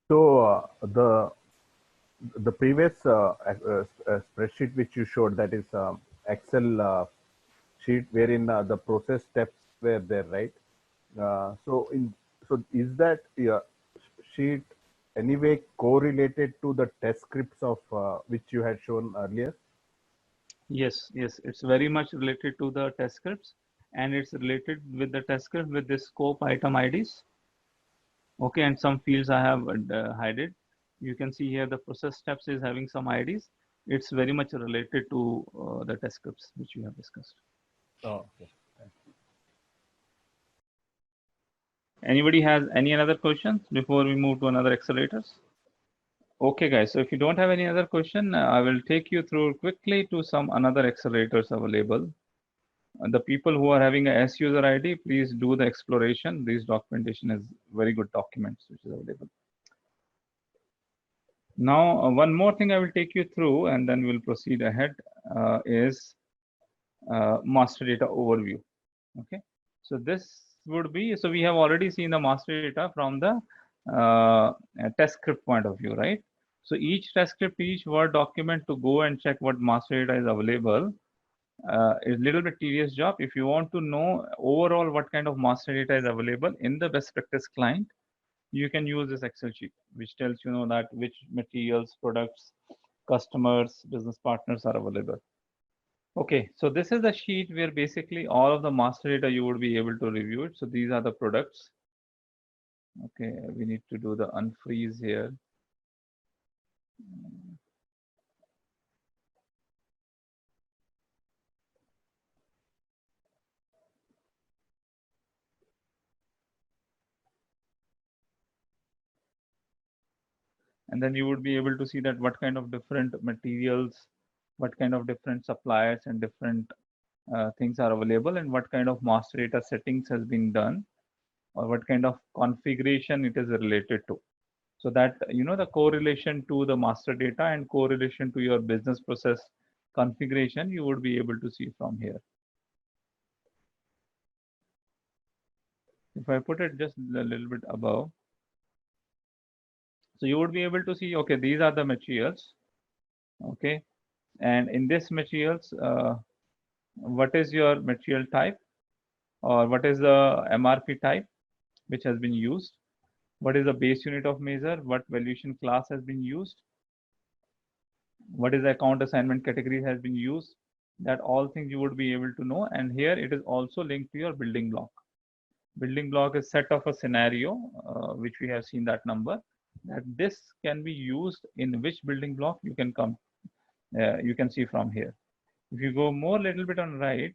So the previous spreadsheet which you showed, that is Excel sheet wherein the process steps were there, right? So is that sheet anyway correlated to the test scripts of which you had shown earlier? Yes, it's very much related to the test scripts, and it's related with the test script with the scope item IDs. Okay, and some fields I have hidden. You can see here the process steps is having some IDs. It's very much related to the test scripts which we have discussed. Oh, okay. Anybody has any other questions before we move to another accelerators? Okay, guys. So if you don't have any other question, I will take you through quickly to some another accelerators available. The people who are having a SUser ID, please do the exploration. This documentation is very good documents which is available. Now, one more thing I will take you through, and then we'll proceed ahead, is master data overview. Okay, so this would be, so we have already seen the master data from the test script point of view, right? So each test script, each Word document to go and check what master data is available is a little bit tedious job. If you want to know overall what kind of master data is available in the best practice client, you can use this Excel sheet, which tells you know that which materials, products, customers, business partners are available. Okay, so this is the sheet where basically all of the master data you would be able to review it. So these are the products. Okay, we need to do the unfreeze here. And then you would be able to see that what kind of different materials, what kind of different suppliers and different things are available, and what kind of master data settings has been done, or what kind of configuration it is related to. So that, you know, the correlation to the master data and correlation to your business process configuration, you would be able to see from here. If I put it just a little bit above, so you would be able to see, okay, these are the materials. Okay, and in this materials, what is your material type, or what is the MRP type which has been used? What is the base unit of measure? What valuation class has been used? What is the account assignment category has been used? That all things you would be able to know. And here it is also linked to your building block. Building block is set of a scenario, which we have seen that number, that this can be used in which building block you can come, you can see from here. If you go more little bit on right,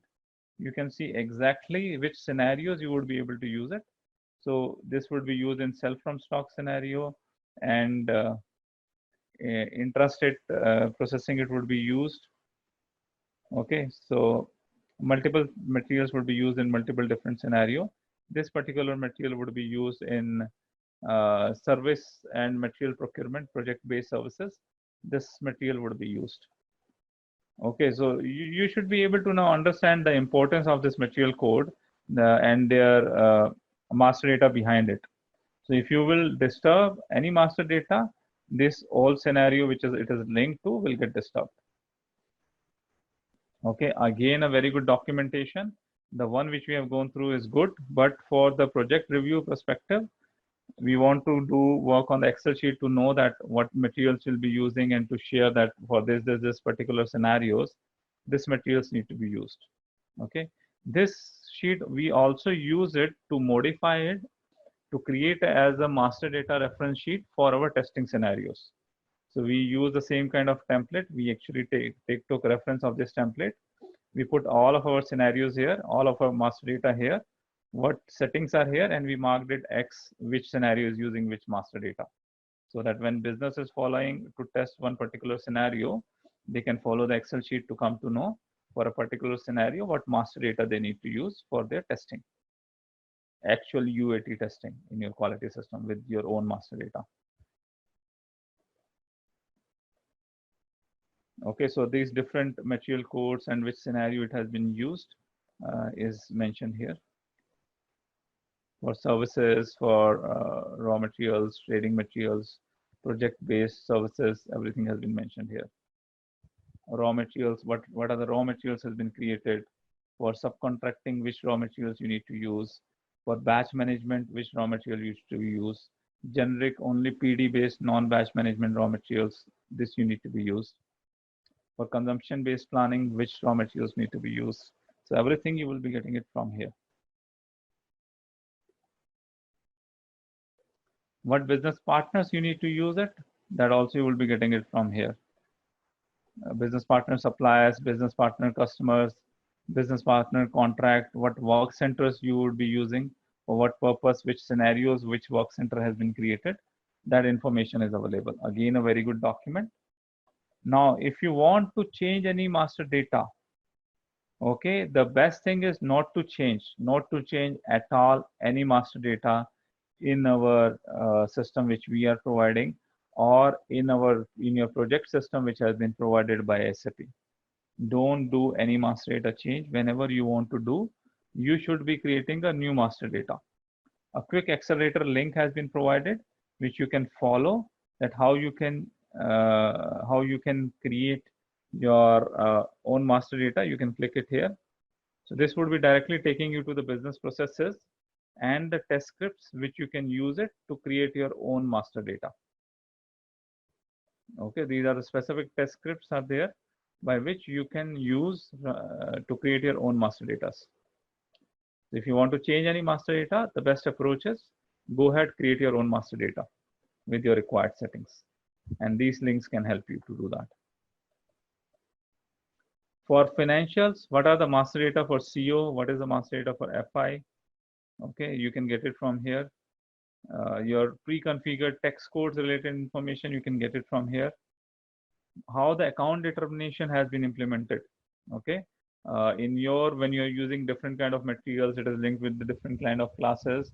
you can see exactly which scenarios you would be able to use it. So this would be used in sell from stock scenario, and intrastate processing it would be used. Okay, so multiple materials would be used in multiple different scenario. This particular material would be used in service and material procurement, project based services. this material would be used. Okay, so you should be able to now understand the importance of this material code and their master data behind it. So if you will disturb any master data, this whole scenario which it is linked to will get disturbed. Okay, again, a very good documentation. The one which we have gone through is good, but for the project review perspective, we want to do work on the Excel sheet to know that what materials we'll be using and to share that for this particular scenarios, this materials need to be used. Okay, this sheet we also use it to modify it to create as a master data reference sheet for our testing scenarios. So we use the same kind of template. We actually took reference of this template. We put all of our scenarios here, all of our master data here, what settings are here, and we marked it X, which scenario is using which master data. So that when business is following to test one particular scenario, they can follow the Excel sheet to come to know for a particular scenario what master data they need to use for their testing. Actual UAT testing in your quality system with your own master data. Okay, so these different material codes and which scenario it has been used is mentioned here. For services, for raw materials, trading materials, project-based services, everything has been mentioned here. Raw materials, what are the raw materials has been created. For subcontracting, which raw materials you need to use. For batch management, which raw material you should use. Generic, only PD-based, non-batch management raw materials, this you need to be used. For consumption-based planning, which raw materials need to be used. So everything you will be getting it from here. What business partners you need to use it, that also you will be getting it from here. Business partner suppliers, business partner customers, business partner contract, what work centers you would be using, for what purpose, which scenarios, which work center has been created. That information is available. Again, a very good document. Now, if you want to change any master data, okay, the best thing is not to change at all any master data in our system which we are providing, or in your project system which has been provided by SAP. Don't do any master data change. Whenever you want to do, you should be creating a new master data. A quick accelerator link has been provided, which you can follow, that how you can create your own master data. You can click it here. So this would be directly taking you to the business processes and the test scripts, which you can use it to create your own master data. Okay, these are the specific test scripts are there by which you can use to create your own master data. If you want to change any master data, the best approach is go ahead, create your own master data with your required settings. And these links can help you to do that. For financials, what are the master data for CO? What is the master data for FI? Okay, you can get it from here. Your pre-configured text codes related information, you can get it from here. How the account determination has been implemented. Okay, when you're using different kind of materials, it is linked with the different kind of classes.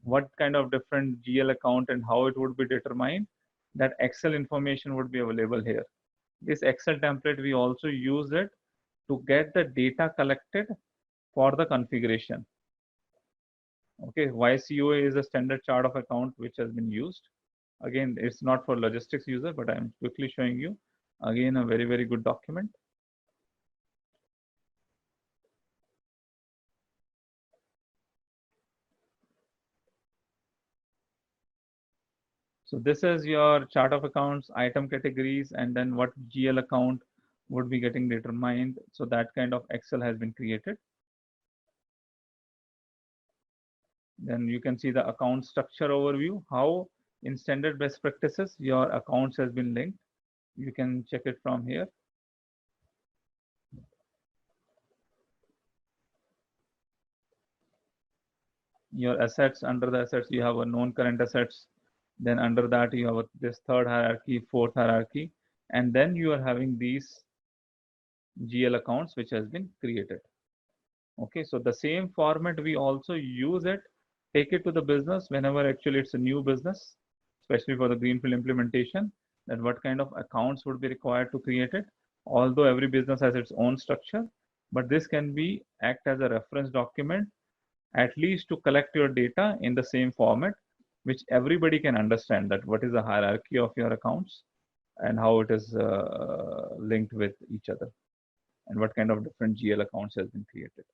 What kind of different GL account and how it would be determined, that Excel information would be available here. This Excel template, we also use it to get the data collected for the configuration. Okay, YCOA is a standard chart of account which has been used. Again, it's not for logistics user, but I'm quickly showing you. Again, a very, very good document. So this is your chart of accounts, item categories, and then what GL account would be getting determined. So that kind of Excel has been created. Then you can see the account structure overview, how in standard best practices your accounts has been linked. You can check it from here. Your assets, under the assets you have a known current assets. Then under that you have this third hierarchy, fourth hierarchy, and then you are having these GL accounts which has been created. Okay, so the same format we also use it, take it to the business whenever actually it's a new business, especially for the greenfield implementation. that what kind of accounts would be required to create it. Although every business has its own structure, but this can be act as a reference document, at least to collect your data in the same format, which everybody can understand that what is the hierarchy of your accounts and how it is linked with each other and what kind of different GL accounts has been created.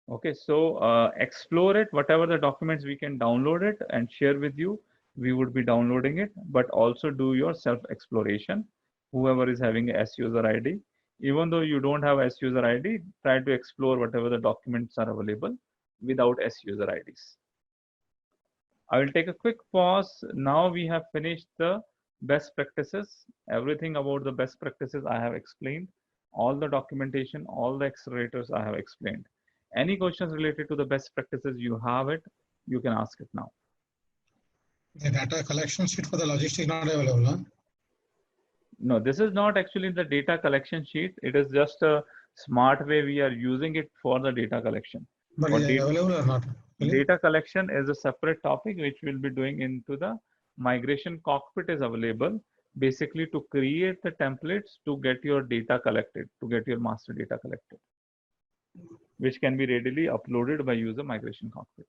Okay, so explore it, whatever the documents we can download it and share with you, we would be downloading it, but also do your self exploration. Whoever is having a S user ID, even though you don't have S user ID, try to explore whatever the documents are available without S user IDs. I will take a quick pause. Now we have finished the best practices. Everything about the best practices I have explained. All the documentation, all the accelerators I have explained. Any questions related to the best practices, you have it, you can ask it now. The data collection sheet for the logistics not available, huh? No, this is not actually the data collection sheet. It is just a smart way we are using it for the data collection. But For is it available or not? Really? data collection is a separate topic which we'll be doing into the migration cockpit is available basically to create the templates to get your data collected, to get your master data collected, which can be readily uploaded by user migration cockpit.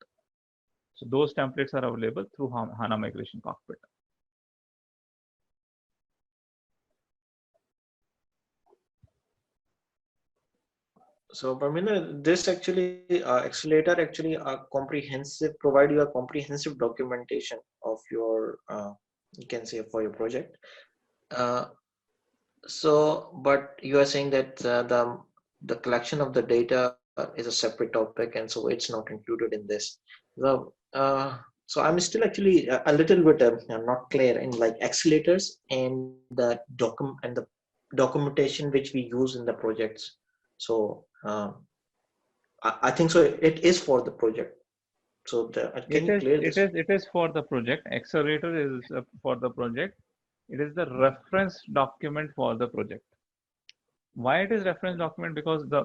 So those templates are available through HANA migration cockpit. So Parminder, this actually accelerator actually comprehensive provide you a comprehensive documentation of your you can say for your project. So, but you are saying that the collection of the data is a separate topic, and so it's not included in this. So I'm still actually a little bit not clear in like accelerators and the documentation which we use in the projects. So I think so. It is for the project. So can you clear this? It is for the project. Accelerator is for the project. It is the reference document for the project. Why it is reference document? Because the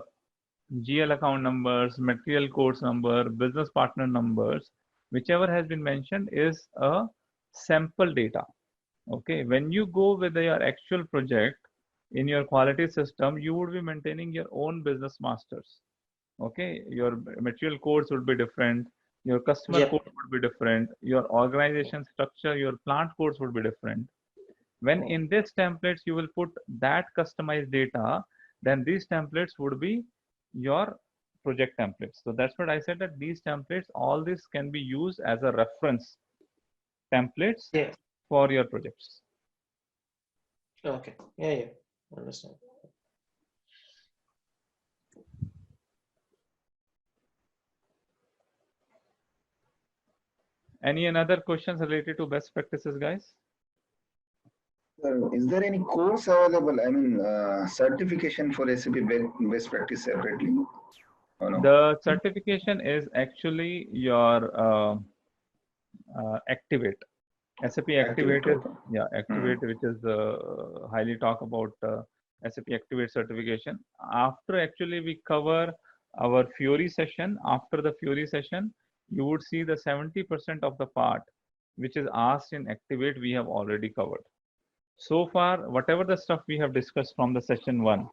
GL account numbers, material codes number, business partner numbers, whichever has been mentioned is a sample data. Okay, when you go with your actual project in your quality system, you would be maintaining your own business masters. Okay, your material codes would be different, your customer Yep. code would be different, your organization structure, your plant codes would be different. When in this templates you will put that customized data, then these templates would be your project templates. So that's what I said, that these templates, all this can be used as a reference templates Yeah. for your projects. Okay. Yeah. Understand. Any another questions related to best practices, guys? Is there any course available? I mean, certification for SAP best practice separately? Or no? The certification is actually your Activate. SAP Activate is, yeah, Activate, which is highly talk about SAP Activate certification. After actually we cover our Fiori session, after the Fiori session, you would see the 70% of the part which is asked in Activate we have already covered. So far, whatever the stuff we have discussed from the session 1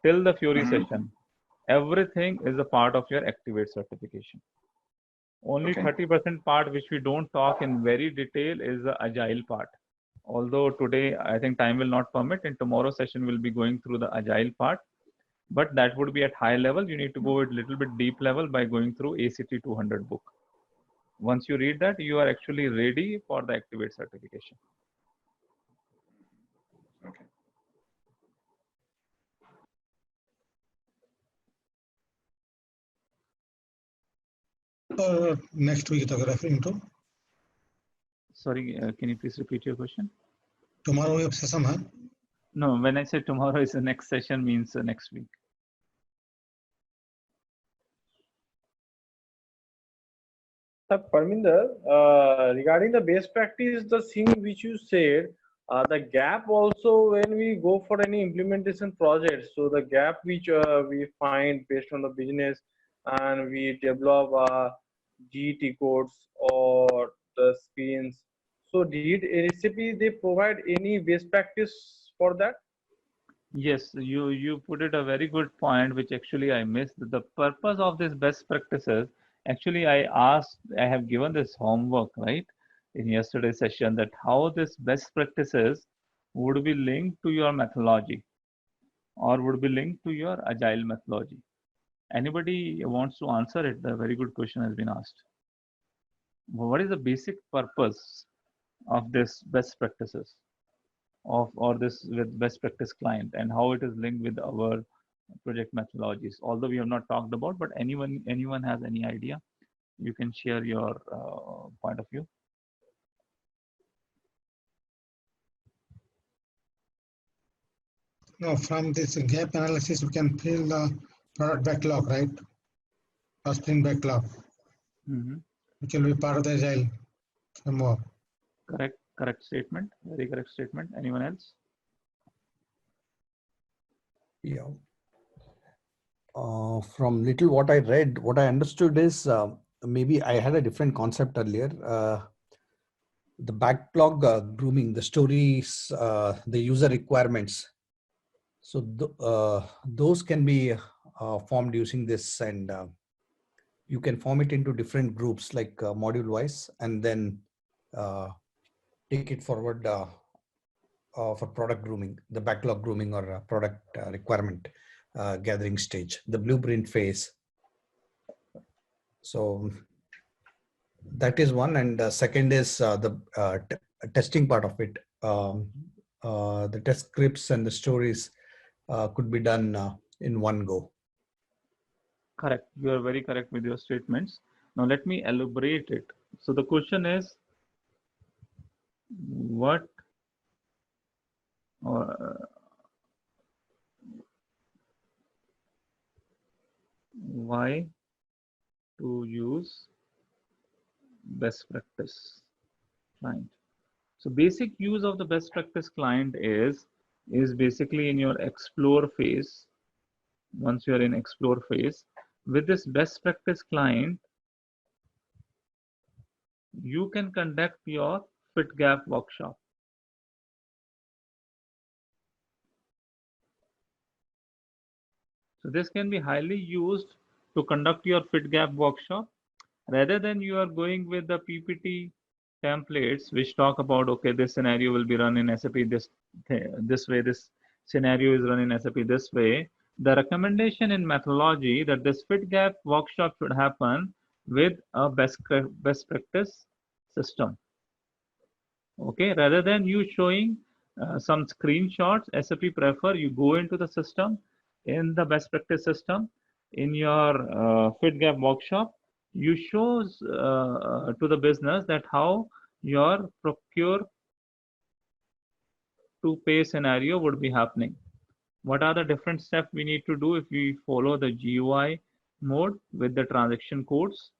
till the Fiori session, everything is a part of your Activate certification. Only 30% part which we don't talk in very detail is the agile part. Although today I think time will not permit, and tomorrow session will be going through the agile part, but that would be at high level. You need to go a little bit deep level by going through ACT 200 book. Once you read that, you are actually ready for the Activate certification. Okay. Next week, you're referring to? Sorry, can you please repeat your question? Tomorrow we have session, huh? No, when I say tomorrow is the next session means next week. Parminder, regarding the best practice, the thing which you said, the gap also when we go for any implementation project, so the gap which we find based on the business and we develop GT codes or the screens. So did SAP they provide any best practice for that? Yes, you put it a very good point, which actually I missed. The purpose of this best practices, actually I have given this homework, right, in yesterday's session, that how this best practices would be linked to your methodology or would be linked to your agile methodology. Anybody wants to answer it? The very good question has been asked. What is the basic purpose of this best practices of or this with best practice client, and how it is linked with our project methodologies? Although we have not talked about, but anyone has any idea, you can share your point of view. No, from this gap analysis, we can fill the product backlog, right? Or sprint backlog, which will be part of the agile framework. Correct statement. Very correct statement. Anyone else? Yeah. From little what I read, what I understood is maybe I had a different concept earlier. The backlog grooming, the stories, the user requirements. So those can be formed using this, and you can form it into different groups like module wise, and then take it forward for product grooming, the backlog grooming or product requirement gathering stage, the blueprint phase. So that is one, and second is the testing part of it. The test scripts and the stories could be done in one go. Correct. You are very correct with your statements. Now let me elaborate it. So the question is, what why to use best practice client? So basic use of the best practice client is basically in your explore phase. Once you are in explore phase, with this best practice client, you can conduct your fit gap workshop. So this can be highly used to conduct your fit gap workshop, rather than you are going with the PPT templates which talk about, okay, this scenario will be run in SAP this way, this scenario is run in SAP this way. The recommendation in methodology that this fit gap workshop should happen with a best practice system. Okay, rather than you showing some screenshots, SAP prefer you go into the system, in the best practice system, in your fit gap workshop, you shows to the business that how your procure to pay scenario would be happening. What are the different steps we need to do if we follow the GUI mode with the transaction codes?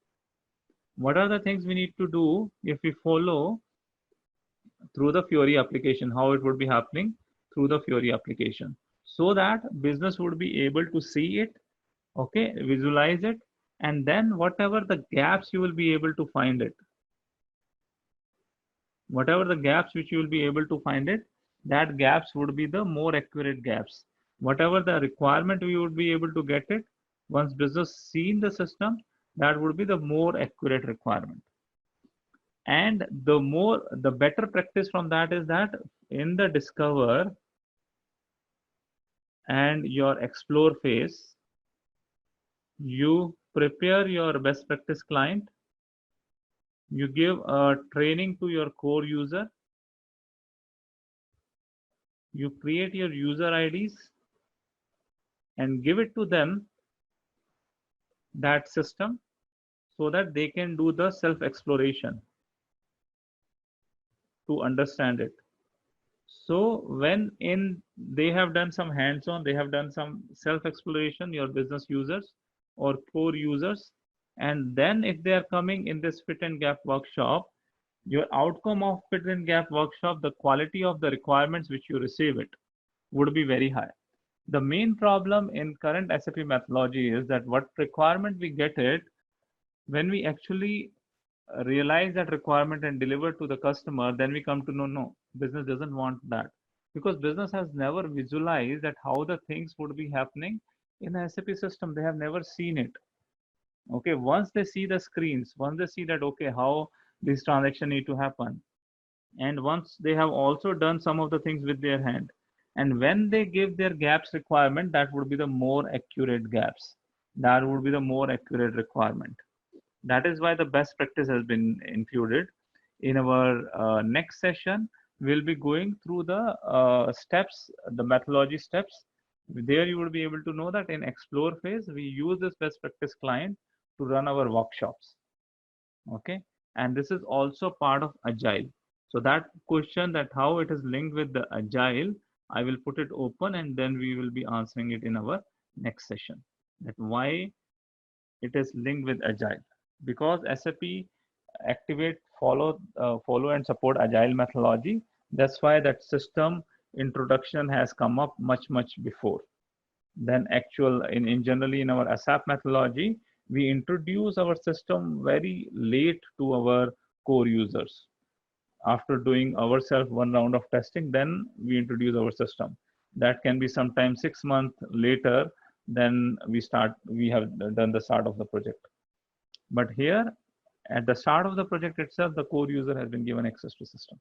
What are the things we need to do if we follow through the Fiori application, how it would be happening through the Fiori application, so that business would be able to see it, okay, visualize it, and then whatever the gaps you will be able to find it, whatever the gaps which you will be able to find it, that gaps would be the more accurate gaps. Whatever the requirement we would be able to get it, once business seen the system, that would be the more accurate requirement. And the better practice from that is that in the discover and your explore phase, you prepare your best practice client, you give a training to your core user, you create your user IDs and give it to them, that system, so that they can do the self exploration to understand it. So when they have done some hands-on, they have done some self-exploration, your business users or core users, and then if they are coming in this fit and gap workshop, your outcome of fit and gap workshop, the quality of the requirements which you receive it would be very high. The main problem in current SAP methodology is that what requirement we get it, when we actually realize that requirement and deliver to the customer, then we come to know, no, business doesn't want that, because business has never visualized that how the things would be happening in the SAP system. They have never seen it. Okay, once they see the screens, once they see that, okay, how this transaction need to happen, and once they have also done some of the things with their hand, and when they give their gaps requirement, that would be the more accurate gaps, that would be the more accurate requirement. That is why the best practice has been included. In our next session, we'll be going through the steps, the methodology steps. There you will be able to know that in explore phase, we use this best practice client to run our workshops. Okay, and this is also part of agile. So that question, that how it is linked with the agile, I will put it open, and then we will be answering it in our next session, that why it is linked with agile. Because SAP activate, follow and support agile methodology. That's why that system introduction has come up much before than actual. In generally in our SAP methodology, we introduce our system very late to our core users. After doing ourselves one round of testing, then we introduce our system. That can be sometimes 6 months later than we have done the start of the project. But here, at the start of the project itself, the core user has been given access to system.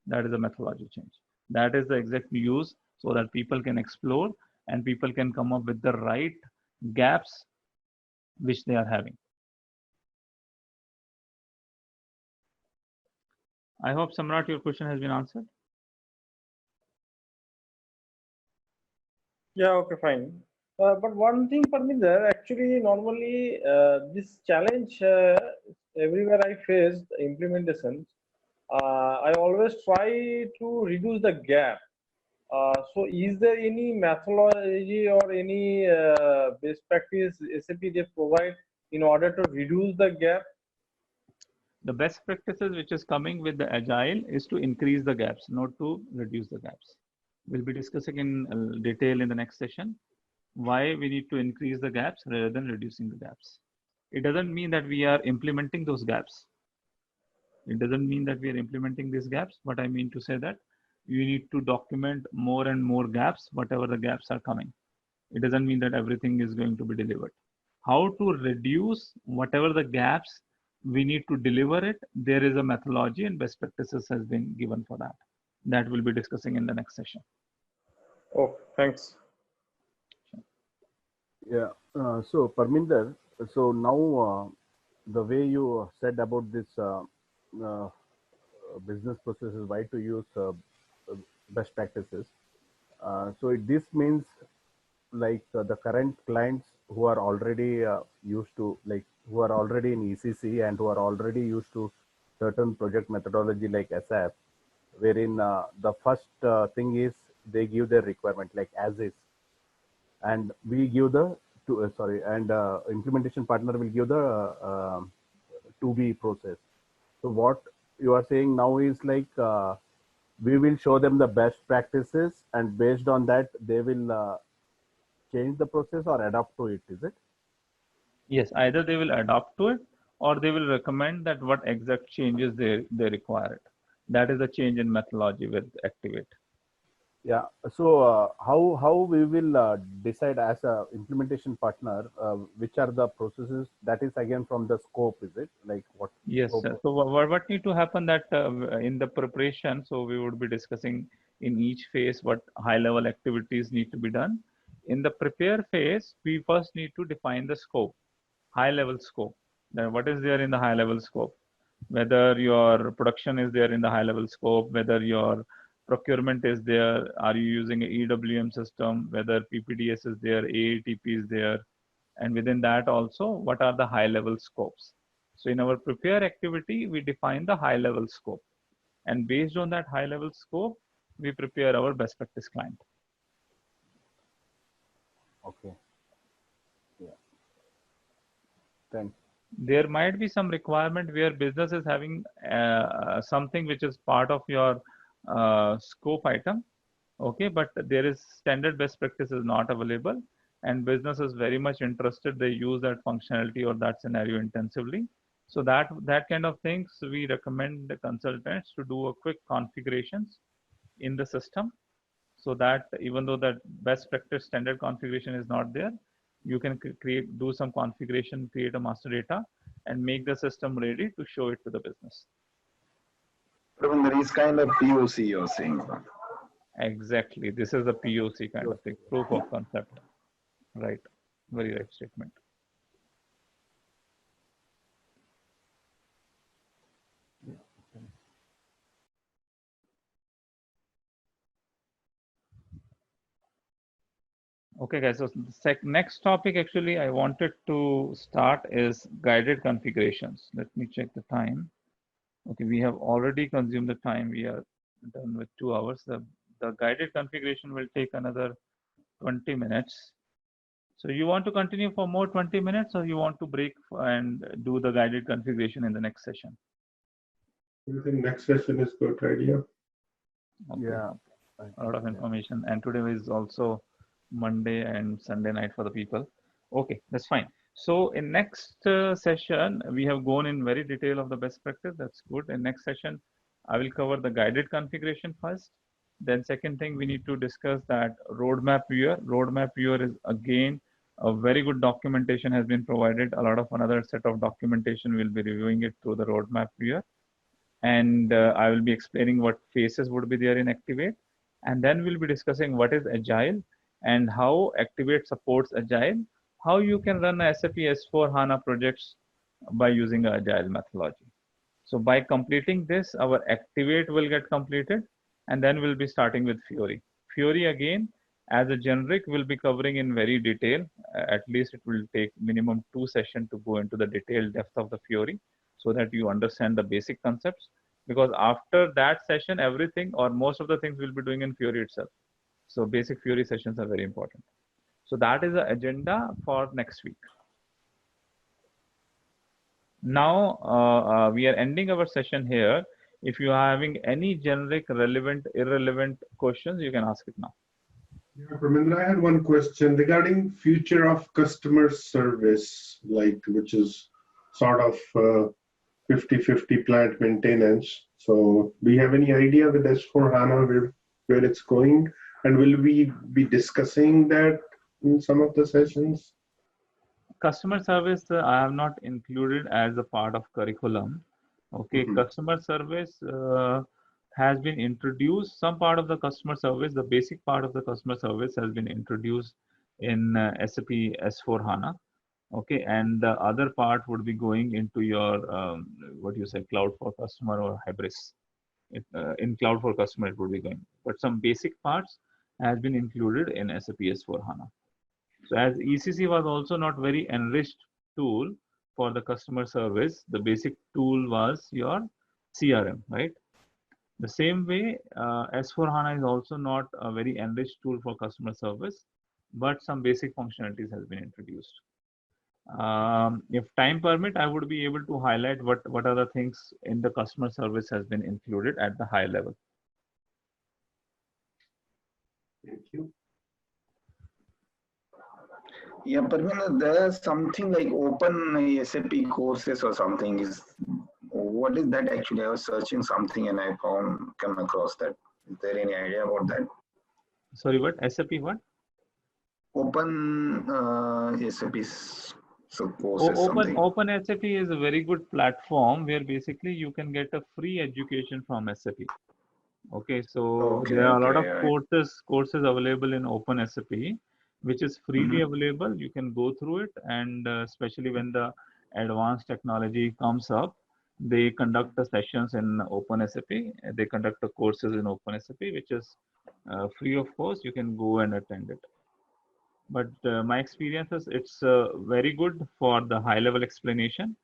That is a methodology change. That is the exact use, so that people can explore and people can come up with the right gaps which they are having. I hope, Samrat, your question has been answered. Yeah, okay, fine. But one thing, Parminder, actually, normally this challenge everywhere I face implementations, I always try to reduce the gap. So, is there any methodology or any best practice SAP they provide in order to reduce the gap? The best practices which is coming with the agile is to increase the gaps, not to reduce the gaps. We'll be discussing in detail in the next session why we need to increase the gaps rather than reducing the gaps. It doesn't mean that we are implementing those gaps. It doesn't mean that we are implementing these gaps, but I mean to say that you need to document more and more gaps, whatever the gaps are coming. It doesn't mean that everything is going to be delivered. How to reduce whatever the gaps we need to deliver it, there is a methodology and best practices has been given for that. That we'll be discussing in the next session. Oh, thanks. Yeah. So Parminder, so now the way you said about this business processes, why to use best practices. This means like the current clients who are already used to, like who are already in ECC and who are already used to certain project methodology like SAP, wherein the first thing is they give their requirement like as is, and we give the implementation partner will give the to be process. So what you are saying now is like we will show them the best practices, and based on that they will change the process or adapt to it, is it? Yes, either they will adapt to it or they will recommend that what exact changes they require it. That is the change in methodology with Activate. Yeah. So how we will decide as a implementation partner which are the processes? That is again from the scope, is it? Like what? Yes, sir. So what need to happen that in the preparation, so we would be discussing in each phase what high level activities need to be done. In the prepare phase, we first need to define the scope, high level scope. Then what is there in the high level scope? Whether your production is there in the high level scope, whether your procurement is there, are you using a EWM system, whether PPDS is there, AATP is there, and within that also, what are the high level scopes? So in our prepare activity, we define the high level scope. And based on that high level scope, we prepare our best practice client. Okay. Yeah. Thanks. There might be some requirement where business is having something which is part of your scope item. Okay, but there is standard best practice is not available, and business is very much interested. They use that functionality or that scenario intensively. So that kind of things, we recommend the consultants to do a quick configurations in the system, so that even though that best practice standard configuration is not there, you can do some configuration, create a master data, and make the system ready to show it to the business. There is kind of POC you're saying. Exactly. This is a POC kind of thing, proof of concept. Right. Very right statement. Okay, guys. So next topic actually I wanted to start is guided configurations. Let me check the time. Okay, we have already consumed the time. We are done with 2 hours. The guided configuration will take another 20 minutes. So you want to continue for more 20 minutes, or you want to break and do the guided configuration in the next session? I think next session is good idea. Okay. Yeah. A lot of information, and today is also Monday and Sunday night for the people. Okay, that's fine. So in next session, we have gone in very detail of the best practice. That's good. In next session, I will cover the guided configuration first. Then second thing, we need to discuss that roadmap viewer. Roadmap viewer is again a very good documentation has been provided. A lot of another set of documentation, we'll be reviewing it through the roadmap viewer. And I will be explaining what phases would be there in Activate. And then we'll be discussing what is Agile and how Activate supports Agile, how you can run a SAP S/4HANA projects by using Agile methodology. So by completing this, our Activate will get completed, and then we'll be starting with Fiori. Fiori again, as a generic, will be covering in very detail. At least it will take minimum 2 sessions to go into the detailed depth of the Fiori, so that you understand the basic concepts. Because after that session, everything or most of the things we'll be doing in Fiori itself. So basic Fiori sessions are very important. So that is the agenda for next week. Now we are ending our session here. If you are having any generic, relevant, irrelevant questions, you can ask it now. Yeah, Pramendra, I had one question regarding future of customer service, like which is sort of 50-50 plant maintenance. So do you have any idea with S/4HANA where it's going? And will we be discussing that in some of the sessions? Customer service, I have not included as a part of curriculum. Okay, customer service has been introduced. Some part of the customer service, the basic part of the customer service has been introduced in SAP S/4HANA. Okay, and the other part would be going into your what you say, cloud for customer or Hybris. In cloud for customer it would be going, but some basic parts has been included in SAP S/4HANA. So as ECC was also not very enriched tool for the customer service, the basic tool was your CRM, right? The same way, S/4HANA is also not a very enriched tool for customer service, but some basic functionalities has been introduced. If time permit, I would be able to highlight what are the things in the customer service has been included at the high level. Thank you. Yeah, Parveen, there's something like open SAP courses or something. What is that actually? I was searching something and I came across that. Is there any idea about that? Sorry, what? SAP what? Open SAP courses. Open SAP is a very good platform where basically you can get a free education from SAP. Okay, so there are a lot of courses available in Open SAP, which is freely available. You can go through it, and especially when the advanced technology comes up, they conduct the sessions in Open SAP. They conduct the courses in Open SAP, which is free of course. You can go and attend it. But my experience is it's very good for the high level explanation.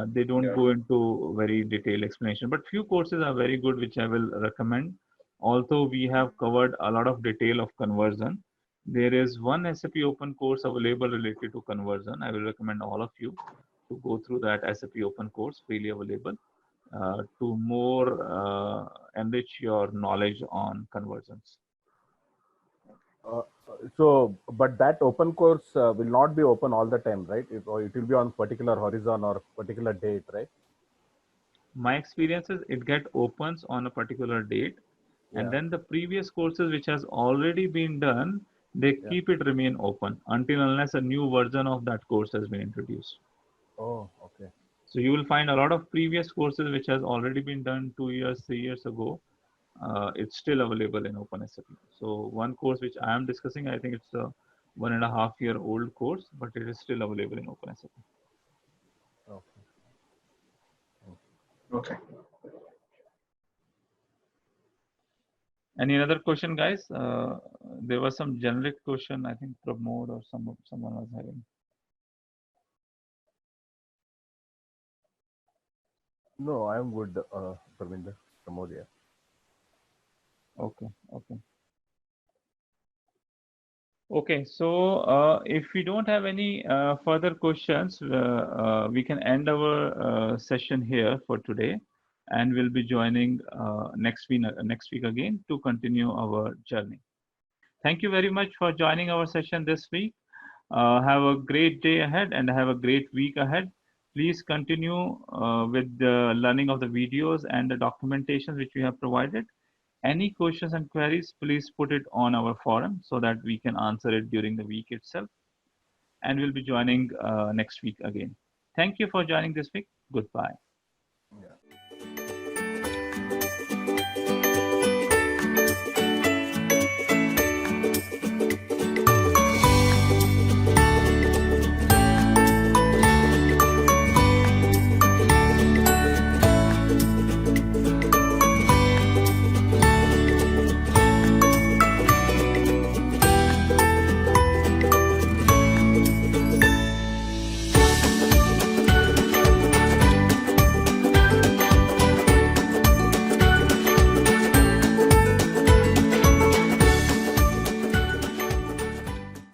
They don't go into very detailed explanation, but few courses are very good, which I will recommend. Although we have covered a lot of detail of conversion, there is one SAP open course available related to conversion. I will recommend all of you to go through that SAP open course, freely available, to more enrich your knowledge on conversions. So, but that open course will not be open all the time, right? Or it will be on particular horizon or particular date, right? My experience is it get opens on a particular date, and Yeah. then the previous courses which has already been done, they Yeah. keep it remain open until unless a new version of that course has been introduced. Oh, okay. So you will find a lot of previous courses which has already been done 2 years, 3 years ago. It's still available in OpenSAP. So one course which I am discussing, I think it's a 1.5 year old course, but it is still available in OpenSAP. Okay. Okay. Any other question, guys? There was some generic question. I think Pramod or someone was having. No, I am good, Parminder, Pramod, yeah. Okay, okay. Okay, so if we don't have any further questions, we can end our session here for today, and we'll be joining next week again to continue our journey. Thank you very much for joining our session this week. Have a great day ahead and have a great week ahead. Please continue with the learning of the videos and the documentation which we have provided. Any questions and queries, please put it on our forum so that we can answer it during the week itself. And we'll be joining next week again. Thank you for joining this week. Goodbye. Yeah.